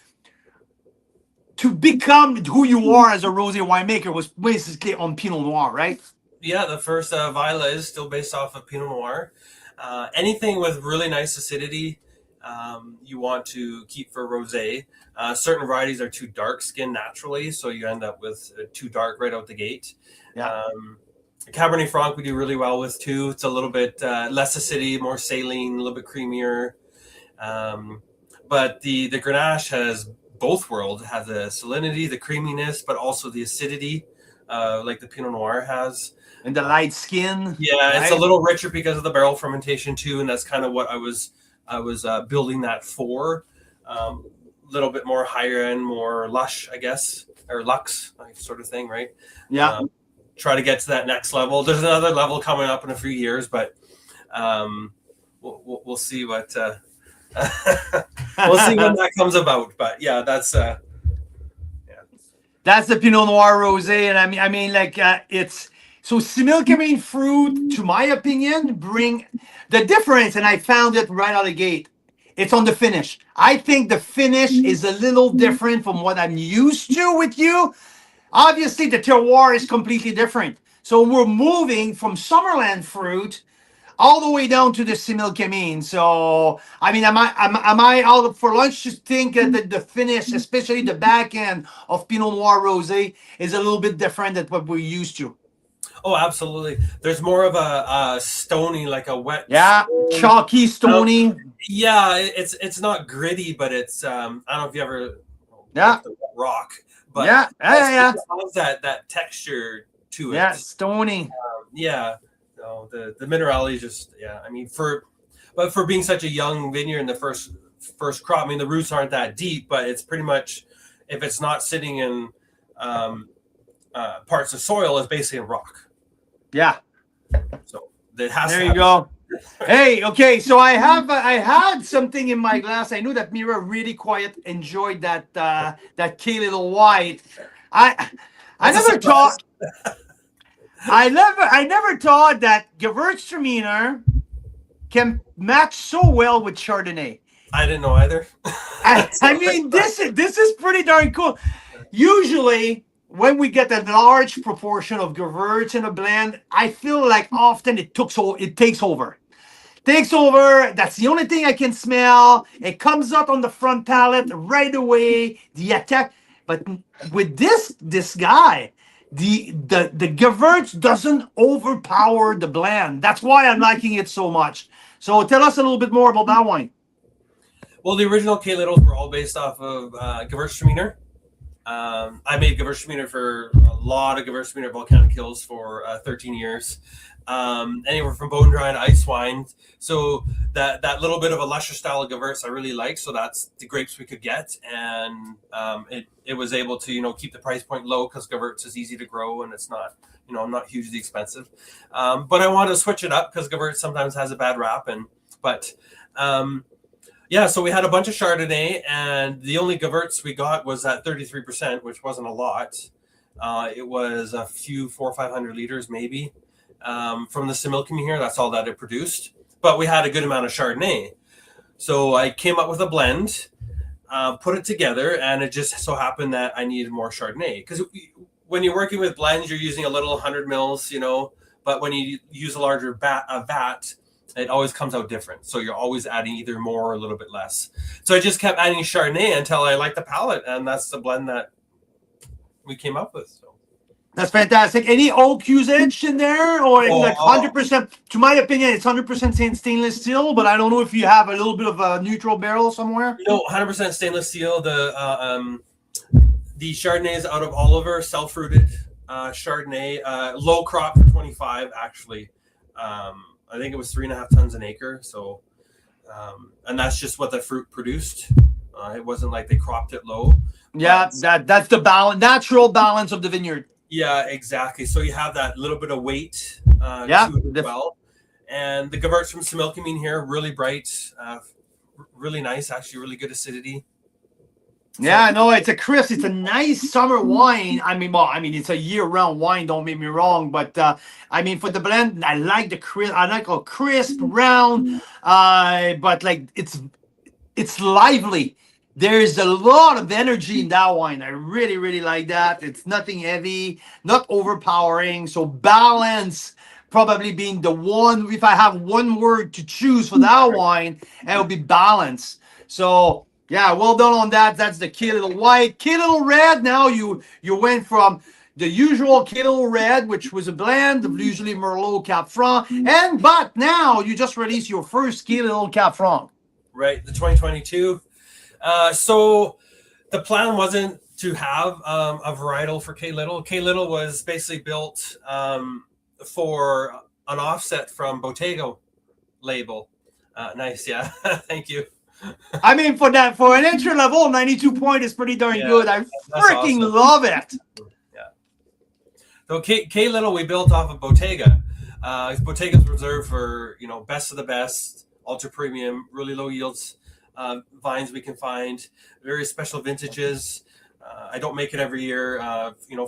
become who you are as a rosé winemaker was basically on Pinot Noir, right? Yeah, the first Vila is still based off of Pinot Noir. Anything with really nice acidity, you want to keep for rosé. Certain varieties are too dark skinned naturally, so you end up with too dark right out the gate. Yeah. Cabernet Franc we do really well with too. It's a little bit less acidity, more saline, a little bit creamier. But the Grenache has both worlds. It has the salinity, the creaminess, but also the acidity, like the Pinot Noir has. And the light skin. Yeah, right? It's a little richer because of the barrel fermentation too, and that's kind of what I was I was building that for a little bit more higher end, more lush, I guess, or luxe sort of thing, right? Yeah. Try to get to that next level. There's another level coming up in a few years, but we'll see what we'll see when that comes about. But yeah, that's That's the Pinot Noir Rosé, and I mean, like it's so Similkameen fruit, to my opinion, bring the difference, and I found it right out of the gate. It's on the finish. I think the finish is a little different from what I'm used to with you. Obviously, the terroir is completely different. So we're moving from Summerland fruit all the way down to the Similkameen. So, I mean, am I out for lunch to think that the finish, especially the back end of Pinot Noir Rosé, is a little bit different than what we're used to? Oh, absolutely. There's more of a stony, like a wet. Yeah, chalky, stony. Yeah, it's not gritty, but it's I don't know if you ever rock, but yeah. It has that texture to it. Yeah, stony. Yeah. No, the minerality just I mean for being such a young vineyard in the first crop, I mean the roots aren't that deep, but it's pretty much, if it's not sitting in parts of soil, it's basically a rock. Yeah. So it has. There you go. Hey, okay. So I had something in my glass. I knew that Mira really quite enjoyed that K Little White. I never thought. I never thought that Gewürztraminer can match so well with Chardonnay. I didn't know either. I mean, this is pretty darn cool. Usually, when we get a large proportion of Gewürz in a blend, I feel like often it takes over. That's the only thing I can smell. It comes out on the front palate right away. The attack, but with this guy, the Gewürz doesn't overpower the blend. That's why I'm liking it so much. So tell us a little bit more about that wine. Well, the original K Littles were all based off of Gewürztraminer. I made Gewürztraminer for a lot of Gewürztraminer volcanic hills for 13 years. Anywhere from bone dry and ice wine. So that little bit of a lusher style of Gewürz I really like. So that's the grapes we could get, and it was able to keep the price point low because Gewürz is easy to grow and it's not not hugely expensive. But I wanted to switch it up because Gewürz sometimes has a bad rap, so we had a bunch of Chardonnay, and the only Gewürz we got was at 33%, which wasn't a lot. It was a few 400 or 500 liters maybe. From the Similkameen here, that's all that it produced. But we had a good amount of Chardonnay. So I came up with a blend, put it together, and it just so happened that I needed more Chardonnay. Because when you're working with blends, you're using a little 100 mils, but when you use a larger vat, it always comes out different. So you're always adding either more or a little bit less. So I just kept adding Chardonnay until I liked the palate, and that's the blend that we came up with. So. That's fantastic. Any oak usage in there, or 100%? To my opinion, it's 100% stainless steel, but I don't know if you have a little bit of a neutral barrel somewhere. No, 100% stainless steel. The Chardonnay is out of Oliver, self-fruited Chardonnay, low crop for 25 actually. I think it was 3.5 tons an acre. So, and that's just what the fruit produced. It wasn't like they cropped it low. Yeah, that's the natural balance of the vineyard. Yeah, exactly. So you have that little bit of weight to it as well. And the Gewürz from Similkameen here, really bright, really nice, actually really good acidity. Yeah, no, it's a nice summer wine. I mean, it's a year-round wine, don't make me wrong, but I mean, for the blend, I like a crisp, round, but like it's lively. There's a lot of energy in that wine. I really, really like that. It's nothing heavy, not overpowering. So balance probably being the one. If I have one word to choose for that wine, it would be balance. So yeah, well done on that. That's the K Little White. K Little Red. Now you went from the usual K Little Red, which was a blend of usually Merlot, Cap Franc, but now you just released your first K Little Cap Franc. Right, the 2022. So the plan wasn't to have a varietal for K Little. K Little was basically built for an offset from Bottega label. Nice, yeah. Thank you. I mean, for an entry level, 92 point is pretty darn good. I freaking love it. Yeah. So K Little we built off of Bottega. Bottega's reserved for best of the best, ultra premium, really low yields vines we can find, very special vintages. I don't make it every year.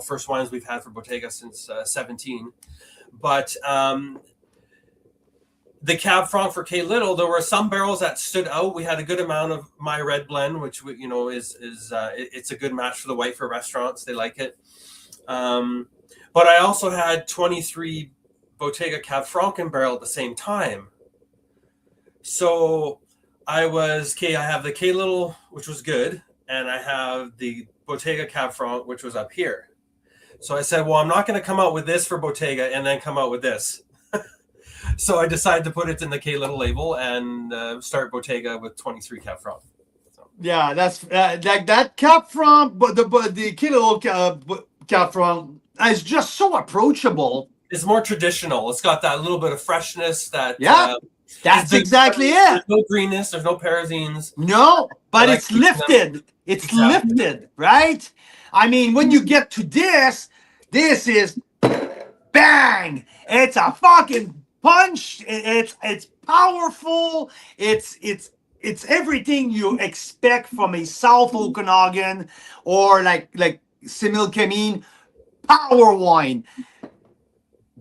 First wines we've had for Bottega since 17. But the Cab Franc for K Little, there were some barrels that stood out. We had a good amount of my red blend, which it's a good match for the white for restaurants. They like it. But I also had 23 Bottega Cab Franc in barrel at the same time. So I have the K Little, which was good, and I have the Bottega Cab Franc, which was up here. So I said, well, I'm not going to come out with this for Bottega and then come out with this. So I decided to put it in the K Little label and start Bottega with 23 Cab Franc. So. Yeah, that's like that Cab Franc, but the K Little Cab Franc is just so approachable. It's more traditional. It's got that little bit of freshness that. Yeah, that's exactly it. There's no greenness. There's no parazines. No, but it's lifted. It's lifted, right? I mean, when you get to this is bang. It's a fucking punch. It's powerful. It's everything you expect from a South Okanagan or like Similkameen power wine.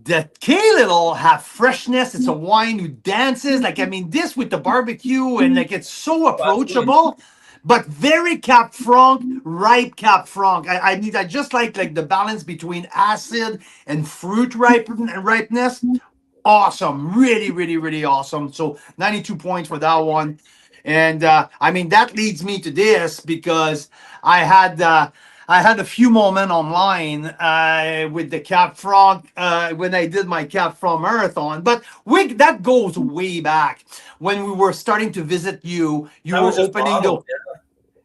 The K Little have freshness. It's a wine who dances. This with the barbecue and it's so approachable, but very Cab Franc, ripe Cab Franc. I just like the balance between acid and fruit ripeness. Awesome, really, really, really awesome. So 92 points for that one. And that leads me to this because I had a few moments online with the Cab Franc when I did my Cab Franc marathon. But that goes way back when we were starting to visit you. You were opening the.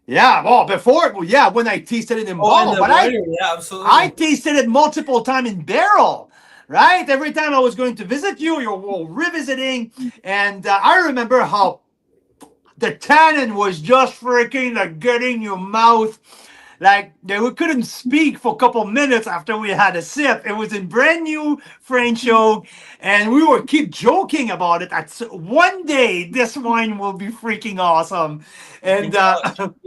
Yeah, well, when I tasted it in bottle, but absolutely. I tasted it multiple times in barrel. Right? Every time I was going to visit you, you were revisiting, and I remember how the tannin was just freaking getting your mouth. We couldn't speak for a couple minutes after we had a sip. It was in brand new French oak, and we were keep joking about it. One day this wine will be freaking awesome, and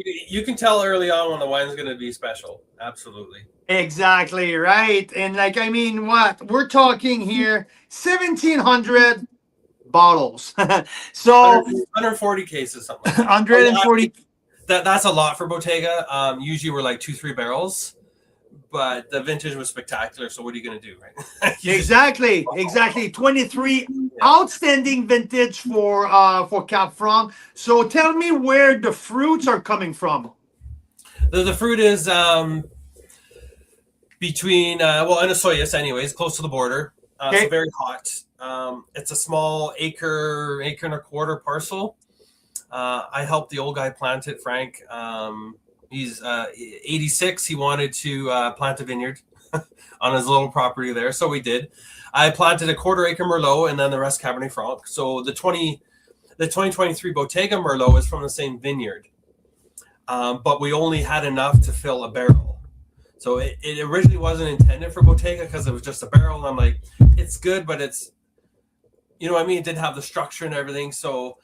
you can tell early on when the wine's going to be special. Absolutely. Exactly right, and what we're talking here, 1,700 bottles. So 140 cases, something. 140. That's a lot for Bottega. Usually we're 2-3 barrels, but the vintage was spectacular. So what are you going to do, right? Exactly. 23 outstanding vintage for Cab Franc. So tell me where the fruits are coming from. The fruit is between Anasoyas, anyways, close to the border. So very hot. It's a small acre and a quarter parcel. I helped the old guy plant it, Frank. He's 86. He wanted to plant a vineyard on his little property there, so we did. I planted a quarter-acre Merlot and then the rest Cabernet Franc. So the 2023 Bottega Merlot is from the same vineyard, but we only had enough to fill a barrel. So it originally wasn't intended for Bottega because it was just a barrel, and I'm like, it's good, but it's, it didn't have the structure and everything. So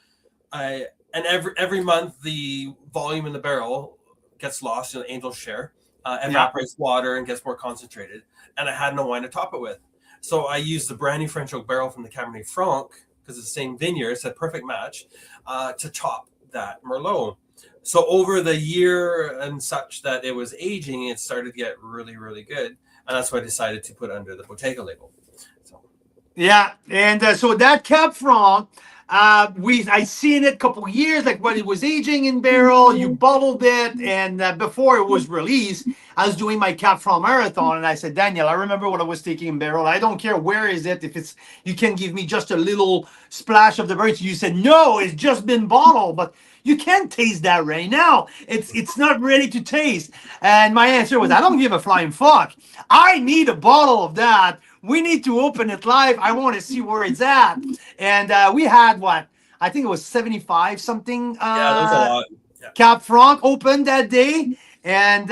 every month the volume in the barrel gets lost, Angel's share, evaporates water and gets more concentrated. And I had no wine to top it with. So I used the brand new French oak barrel from the Cabernet Franc, because it's the same vineyard, it's a perfect match, to top that Merlot. So over the year and such that it was aging, it started to get really, really good. And that's why I decided to put it under the Bottega label. Yeah, and so that Cab Franc, I seen it a couple years, when it was aging in barrel, you bottled it, and before it was released, I was doing my Cab Franc marathon, and I said, Daniel, I remember what I was taking in barrel. I don't care where is it, if you can give me just a little splash of the birds. You said, no, it's just been bottled, but you can't taste that right now. It's not ready to taste. And my answer was, I don't give a flying fuck. I need a bottle of that. We need to open it live. I want to see where it's at. And we had I think it was 75 something. Yeah, there's a lot. Yeah. Cap Franc opened that day, and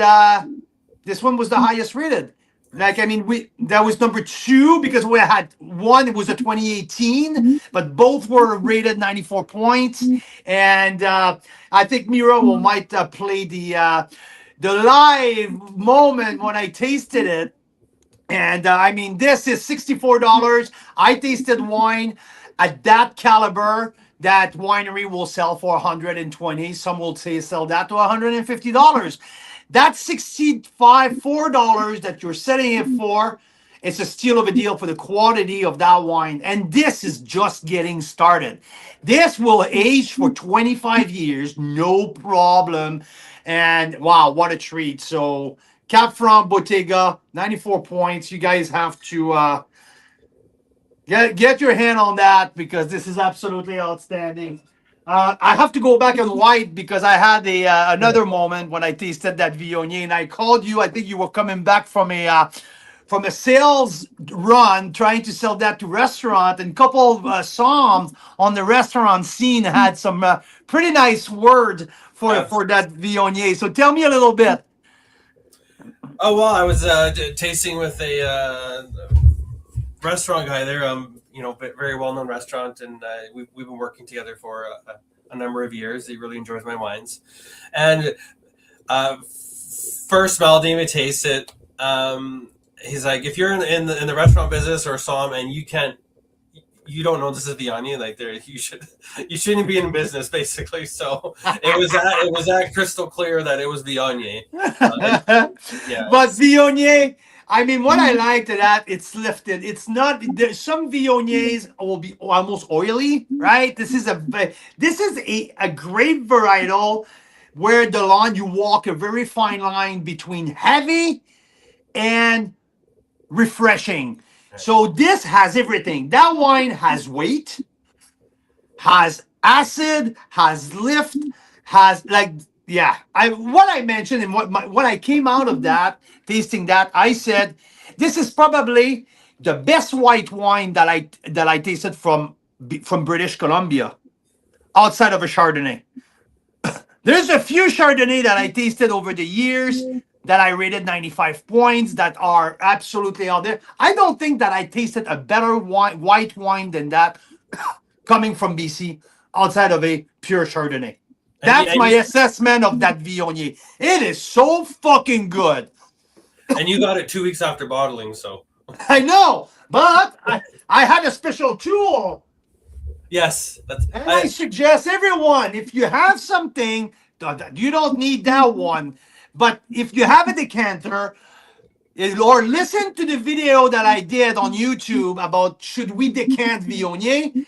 this one was the highest rated. Like, I mean, that was number 2 because we had one. It was a 2018, but both were rated 94 points. And I think Mira might play the live moment when I tasted it. And I mean, this is $64. I tasted wine at that caliber that winery will sell for 120. Some will say sell that to $150. That $4 that you're selling it for, it's a steal of a deal for the quality of that wine. And this is just getting started. This will age for 25 years, no problem. And wow, what a treat. So Cap Franc Bottega, 94 points. You guys have to get your hand on that because this is absolutely outstanding. I have to go back and white because I had another moment when I tasted that Viognier, and I called you. I think you were coming back from a sales run trying to sell that to restaurant, and a couple of Psalms on the restaurant scene had some pretty nice words for that Viognier. So tell me a little bit. Oh, well, I was tasting with a restaurant guy there, very well-known restaurant, and we've been working together for a number of years. He really enjoys my wines, and first smell, didn't even taste it. He's like, if you're in the restaurant business or some, and you don't know this is Viognier, like you shouldn't be in business, basically. So it was that crystal clear that it was Viognier. Yeah, but Viognier. I mean, what I like to that, it's lifted. It's not. There's some Viogniers will be almost oily, right? This is a great varietal where the line you walk a very fine line between heavy and refreshing. So this has everything. That wine has weight, has acid, has lift, has what I mentioned and what I came out of that tasting that, I said this is probably the best white wine that I tasted from British Columbia outside of a Chardonnay. There's a few Chardonnay that I tasted over the years that I rated 95 points that are absolutely out there. I don't think that I tasted a better white wine than that coming from BC outside of a pure Chardonnay. That's my assessment of that Viognier. It is so fucking good. And you got it 2 weeks after bottling, so. I know, but I had a special tool. Yes. I suggest everyone, if you have something, you don't need that one. But if you have a decanter, or listen to the video that I did on YouTube about should we decant Viognier,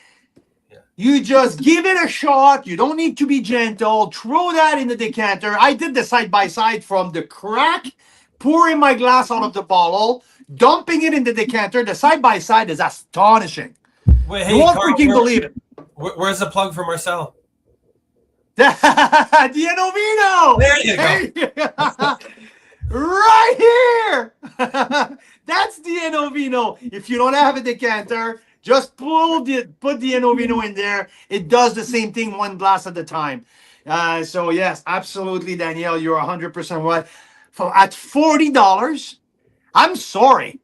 you just give it a shot. You don't need to be gentle. Throw that in the decanter. I did the side-by-side from the crack, pouring my glass out of the bottle, dumping it in the decanter. The side-by-side is astonishing. Wait, hey, you won't freaking believe it. Where's the plug for Marcel? Dianovino! There you go. Right here! That's Dianovino. If you don't have a decanter, just put Dianovino in there. It does the same thing, one glass at a time. So yes, absolutely, Danielle, you're 100% right. At $40, I'm sorry.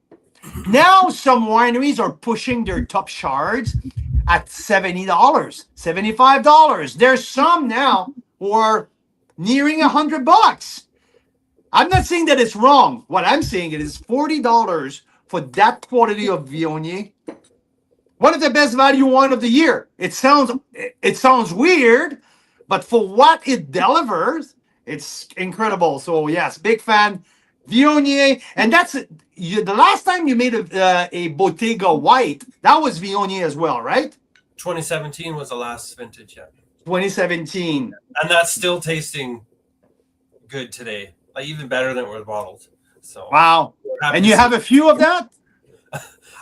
Now some wineries are pushing their top shards at $70, $75. There's some now who are nearing $100. I'm not saying that it's wrong. What I'm saying it is $40 for that quality of Viognier. One of the best value wine of the year. It sounds weird, but for what it delivers, it's incredible. So yes, big fan. Viognier, and that's the last time you made a Bottega white. That was Viognier as well, right? 2017 was the last vintage, yeah. 2017, and that's still tasting good today, like even better than it was bottled. So wow, and you have a few of that.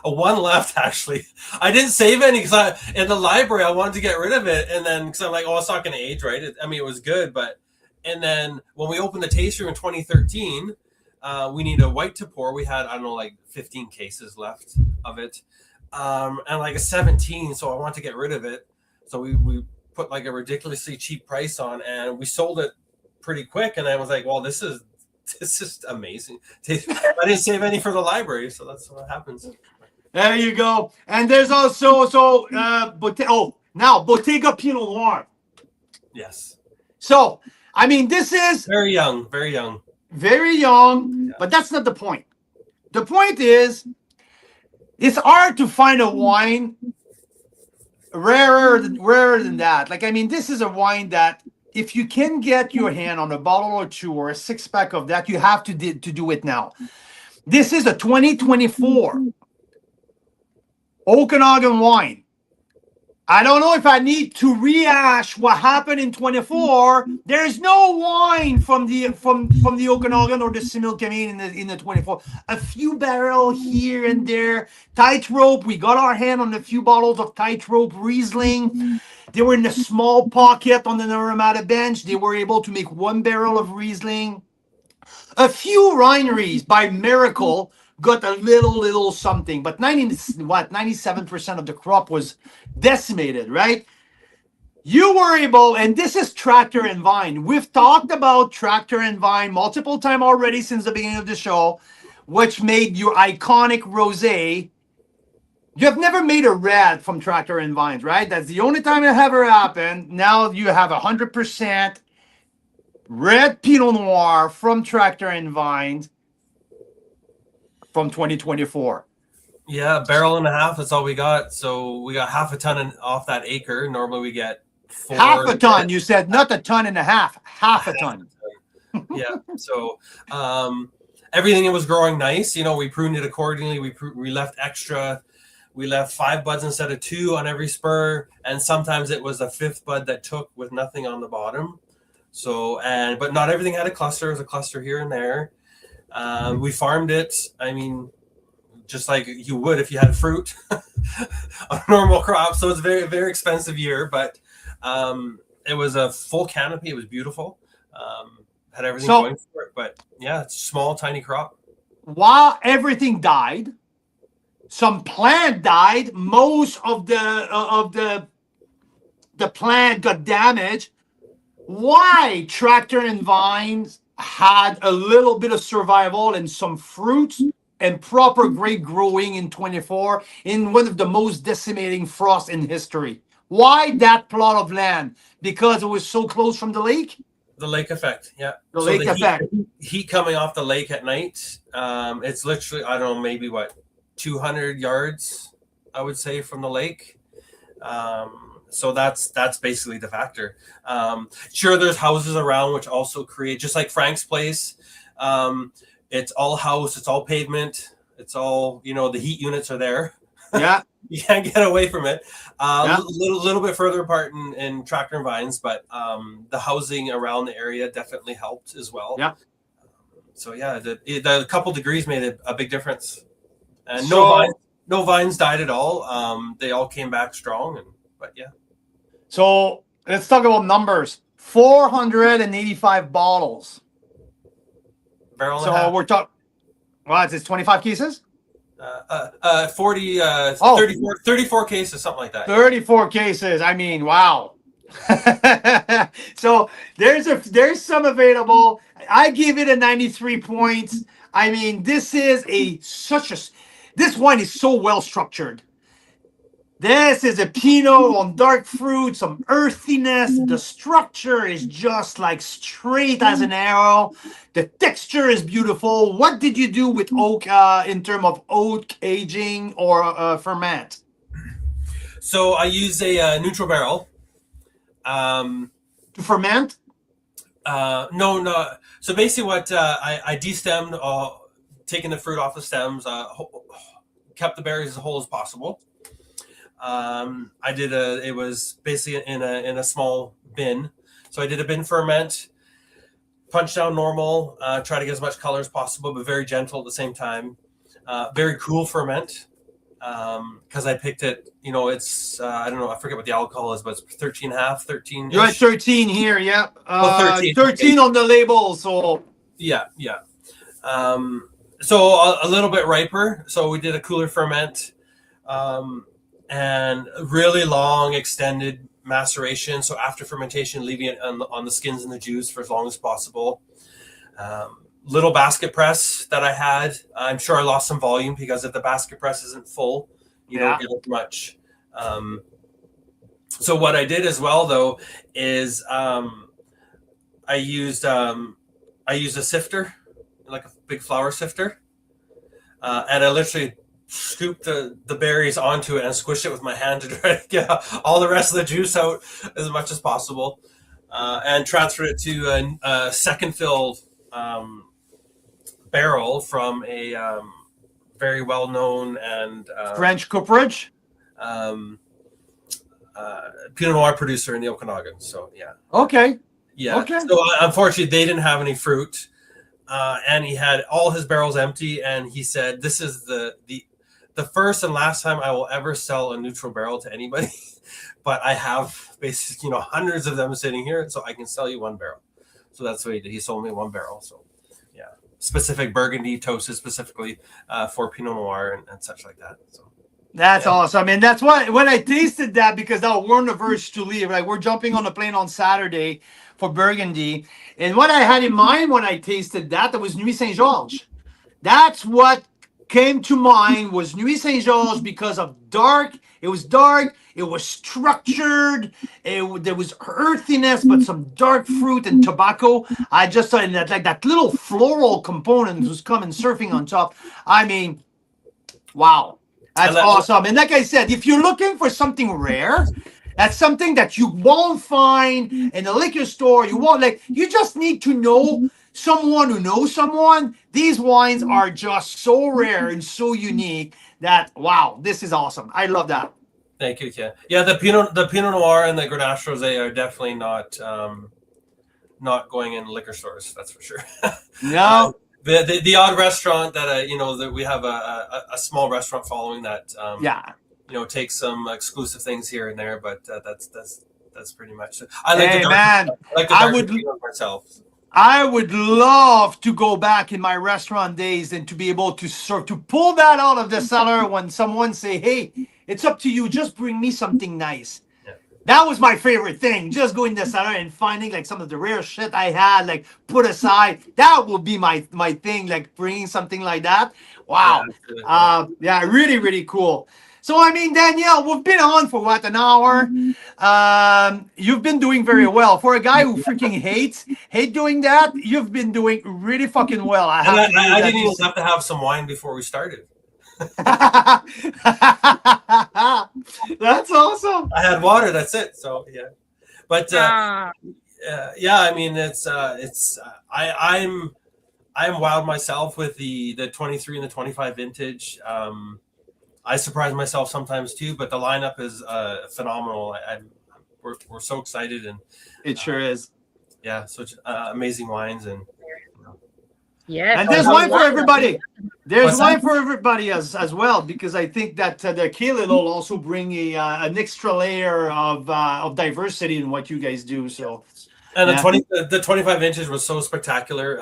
One left actually. I didn't save any because in the library I wanted to get rid of it, and then because I'm like, oh, it's not going to age, right? It was good, but and then when we opened the taste room in 2013. We need a white to pour. We had, I don't know, like 15 cases left of it. And like a 17, so I want to get rid of it. So we put like a ridiculously cheap price on, and we sold it pretty quick. And I was like, well, this is amazing. I didn't save any for the library, so that's what happens. There you go. And there's also now Bottega Pinot Noir. Yes. So I mean, this is very young, very young, yeah. But that's not the point. The point is, it's hard to find a wine rarer than that. Like, I mean, this is a wine that if you can get your hand on a bottle or two or a 6-pack of that, you have to do it now. This is a 2024 Okanagan wine. I don't know if I need to rehash what happened in 24. There's no wine from the Okanagan or the Similkameen in the 24. A few barrels here and there. Tightrope. We got our hand on a few bottles of Tightrope Riesling. They were in a small pocket on the Naramata bench. They were able to make 1 barrel of Riesling. A few wineries by miracle got a little something, but 97% of the crop was decimated, right? You were able, and this is Tractor and Vine. We've talked about Tractor and Vine multiple times already since the beginning of the show, which made your iconic rosé. You have never made a red from Tractor and Vines, right? That's the only time it ever happened. Now you have 100% red Pinot Noir from Tractor and Vines from 2024. Yeah, 1.5 barrels. That's all we got. So we got half a ton off that acre. Normally we get 4. Half a ton. You said not a ton and a half. Half a ton. Yeah. So everything was growing nice. You know, we pruned it accordingly. We left extra. We left 5 buds instead of 2 on every spur, and sometimes it was a 5th bud that took with nothing on the bottom. So but not everything had a cluster. There's a cluster here and there. We farmed it. I mean, just like you would if you had fruit on a normal crop. So it's a very, very expensive year, but it was a full canopy. It was beautiful. Had everything going for it. But yeah, it's a small, tiny crop. While everything died, some plant died. Most of the plant got damaged. Why Tractor and Vines had a little bit of survival and some fruits and proper grape growing in 24 in one of the most decimating frosts in history. Why that plot of land? Because it was so close from the lake? The lake effect, yeah. The lake effect. Heat coming off the lake at night. It's literally, I don't know, maybe 200 yards, I would say, from the lake. So that's basically the factor. Sure, there's houses around which also create, just like Frank's place. It's all house, it's all pavement, it's all, the heat units are there. Yeah. You can't get away from it. Little bit further apart in Tractor and Vines, but the housing around the area definitely helped as well. Yeah. So yeah, the couple degrees made a big difference. And no vines died at all. They all came back strong, but yeah. So let's talk about numbers. 485 bottles. Barrel and so a half. We're talking, what is this, 25 cases? 34 cases, something like that. 34 cases. I mean, wow. So there's some available. I give it a 93 points. I mean, this wine is so well structured. This is a Pinot on dark fruit, some earthiness. The structure is just like straight as an arrow. The texture is beautiful. What did you do with oak in terms of oak aging or ferment? So I use a neutral barrel. To ferment? No. So basically what I destemmed, taking the fruit off the stems, kept the berries as whole as possible. It was basically in a small bin. So I did a bin ferment, punch down normal, try to get as much color as possible, but very gentle at the same time. Very cool ferment. Because I picked it, it's, I don't know, I forget what the alcohol is, but it's 13.5, 13. You're at 13 here, yeah. 13. 13 on the label, so. Yeah. So a little bit riper. So we did a cooler ferment. And really long extended maceration. So after fermentation, leaving it on the skins and the juice for as long as possible. Little basket press that I had. I'm sure I lost some volume because if the basket press isn't full, you don't get as much. So what I did as well, though, is I used a sifter, like a big flour sifter, and I literally scooped the berries onto it and squished it with my hand to try to get all the rest of the juice out as much as possible, and transferred it to a second filled barrel from a very well known and French cooperage. Pinot Noir producer in the Okanagan. So yeah. Okay. Yeah. Okay. So unfortunately, they didn't have any fruit, and he had all his barrels empty. And he said, "This is the first and last time I will ever sell a neutral barrel to anybody, but I have basically hundreds of them sitting here, so I can sell you one barrel." So that's what he did. He sold me one barrel. So yeah, specific Burgundy toasted specifically for Pinot Noir and such like that. So. That's awesome. And that's why when I tasted that, because now we're on the verge to leave, like we're jumping on the plane on Saturday for Burgundy. And what I had in mind when I tasted that was Nuit Saint-Georges. That's what came to mind was Nuit Saint-Georges because of dark. It was dark. It was structured. There was earthiness, but some dark fruit and tobacco. I just thought that like that little floral component was coming surfing on top. I mean, wow. That's awesome. And like I said, if you're looking for something rare, that's something that you won't find in a liquor store. You just need to know someone who knows someone. These wines are just so rare and so unique that, wow, this is awesome. I love that. Thank you, Ken. Yeah, the Pinot Noir and the Grenache Rosé are definitely not going in liquor stores. That's for sure. No. The odd restaurant that that we have a small restaurant following that takes some exclusive things here and there, but that's pretty much it. I would love to go back in my restaurant days and to be able to pull that out of the cellar when someone say, "Hey, it's up to you. Just bring me something nice." That was my favorite thing. Just going to the cellar and finding like some of the rare shit I had like put aside. That will be my thing, like bringing something like that. Wow. Yeah, really, really cool. So, I mean, Danielle, we've been on for what, an hour? You've been doing very well. For a guy who freaking hate doing that, you've been doing really fucking well. I didn't even have to have some wine before we started. That's awesome. I had water. That's it. So yeah, but yeah. I mean, I'm wowed myself with the 23 and the 25 vintage. I surprise myself sometimes too, but the lineup is phenomenal. We're so excited, and it sure is. Yeah, such amazing wines and. Yeah, and there's wine for everybody. There's wine for everybody as well, because I think that the Kale will also bring an extra layer of diversity in what you guys do. So, and the 25 inches was so spectacular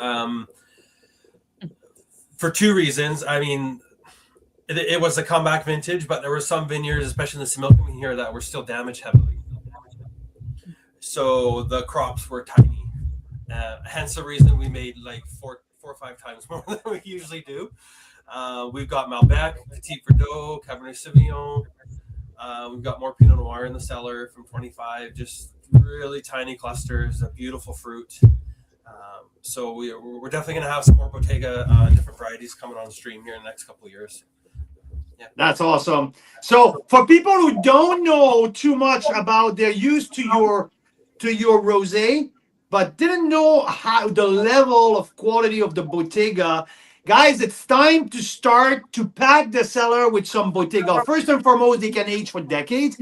for two reasons. I mean, it was a comeback vintage, but there were some vineyards, especially in the Similkameen here, that were still damaged heavily. So the crops were tiny. Hence the reason we made like four or five times more than we usually do. We've got Malbec, Petit Verdot, Cabernet Sauvignon. We've got more Pinot Noir in the cellar from 25, just really tiny clusters of beautiful fruit. So we're definitely going to have some more Bottega different varieties coming on stream here in the next couple of years. Yeah. That's awesome. So for people who don't know too much about, they're used to your rosé, but didn't know how the level of quality of the Bottega. Guys, it's time to start to pack the cellar with some Bottega. First and foremost, they can age for decades.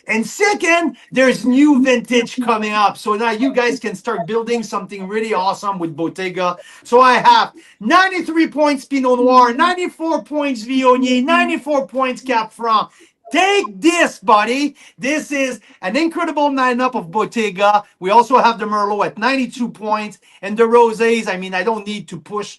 And second, there's new vintage coming up. So now you guys can start building something really awesome with Bottega. So I have 93 points Pinot Noir, 94 points Viognier, 94 points Cap Franc. Take this, buddy. This is an incredible lineup of Bottega. We also have the Merlot at 92 points. And the Rosés, I mean, I don't need to push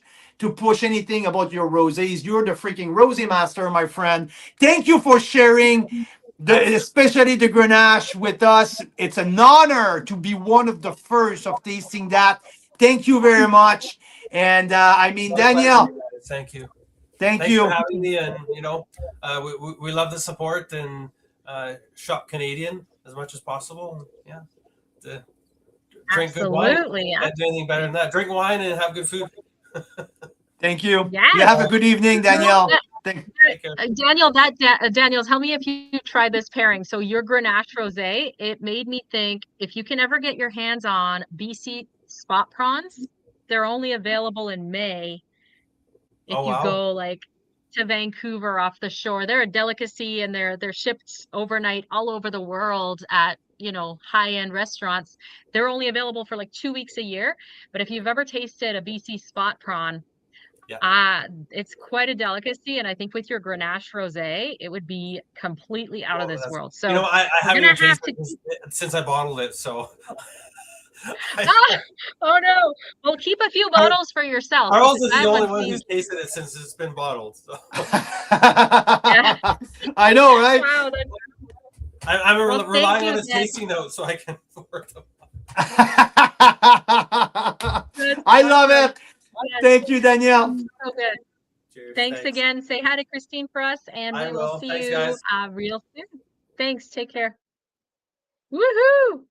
anything about your Rosés. You're the freaking Rosé master, my friend. Thank you for sharing especially the Grenache with us. It's an honor to be one of the first of tasting that. Thank you very much. And I mean, My pleasure, Daniel, guys. Thank you. thank Thanks for you. having me, and we love the support, and shop Canadian as much as possible. Yeah, to drink good wine. Absolutely. Yeah. Can't do anything better than that. Drink wine and have good food. Thank you. Yes. You have a good evening, Daniel. Take care. Daniel, Daniel, tell me if you try this pairing. So your Grenache Rosé, it made me think if you can ever get your hands on BC spot prawns, they're only available in May. If Oh, you wow. go like to Vancouver off the shore, they're a delicacy and they're shipped overnight all over the world at, you know, high-end restaurants. They're only available for like 2 weeks a year. But if you've ever tasted a BC spot prawn, Yeah. it's quite a delicacy, and I think with your Grenache Rosé, it would be completely out of Well, this that's, world. you So know, I we're haven't gonna even have tasted to. it since I bottled it, so. Oh no! Well, keep a few bottles for yourself Carlos because is the that only one one seems. who's tasted it since it's been bottled. So. Yeah. I know, right? Wow. I'm Well, thank relying you, on his Dan. tasting notes so I can work them. I love it. Yes, Thank you, Danielle. so good. Cheers. Thanks again. Say hi to Christine for us, and I we will will. see Thanks, you guys. real soon. Thanks. Take care. Woohoo!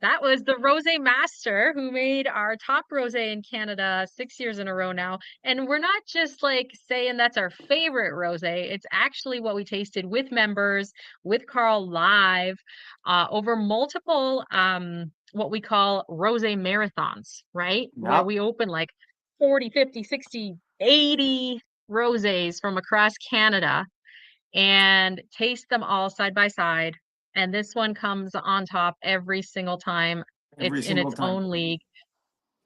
That was the Rosé Master who made our top rosé in Canada 6 years in a row now. And we're not just like saying that's our favorite rosé. It's actually what we tasted with members, with Carl live, over multiple what we call rosé marathons, right? Where Yep. we open like 40, 50, 60, 80 rosés from across Canada and taste them all side by side. And this one comes on top every single time. Every It's in single its time. own league.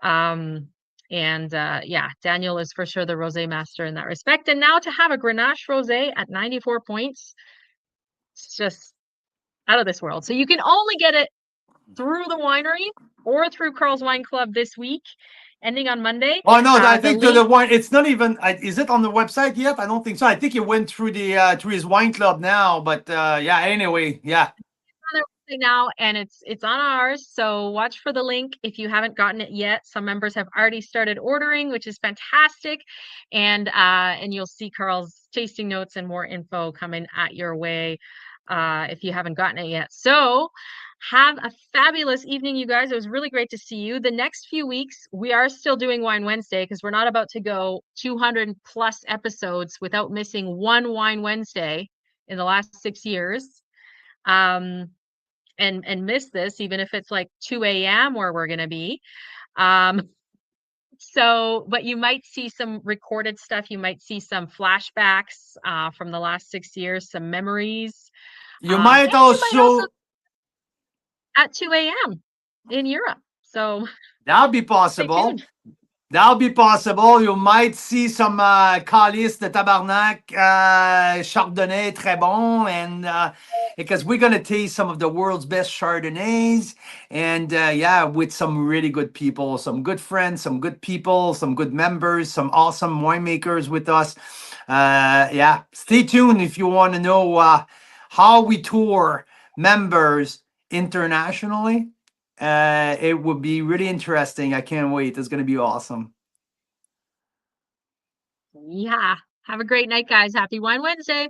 Yeah, Daniel is for sure the rosé master in that respect. And now to have a Grenache rosé at 94 points, it's just out of this world. So you can only get it through the winery or through Carl's Wine Club this week, ending on Monday. Oh no, I The think link, the wine. It's not even. Is it on the website yet? I don't think so. I think it went through the through his wine club now. But yeah. Anyway, yeah. on their website now, and it's on ours. So watch for the link if you haven't gotten it yet. Some members have already started ordering, which is fantastic. And you'll see Carl's tasting notes and more info coming at your way if you haven't gotten it yet. So have a fabulous evening, you guys. It was really great to see you. The next few weeks, we are still doing Wine Wednesday because we're not about to go 200 plus episodes without missing one Wine Wednesday in the last 6 years. And miss this, even if it's like 2 a.m. where we're gonna be. So, but you might see some recorded stuff. You might see some flashbacks from the last 6 years, some memories. You might also at 2 a.m. in Europe. So that'll be stay possible. tuned. That'll be possible. You might see some calice de tabarnak, Chardonnay, très bon, and because we're gonna taste some of the world's best Chardonnays, and yeah, with some really good people, some good friends, some good people, some good members, some awesome winemakers with us. Yeah, stay tuned if you want to know how we tour members internationally. It would be really interesting. I can't wait. It's going to be awesome. Yeah. Have a great night, guys. Happy Wine Wednesday.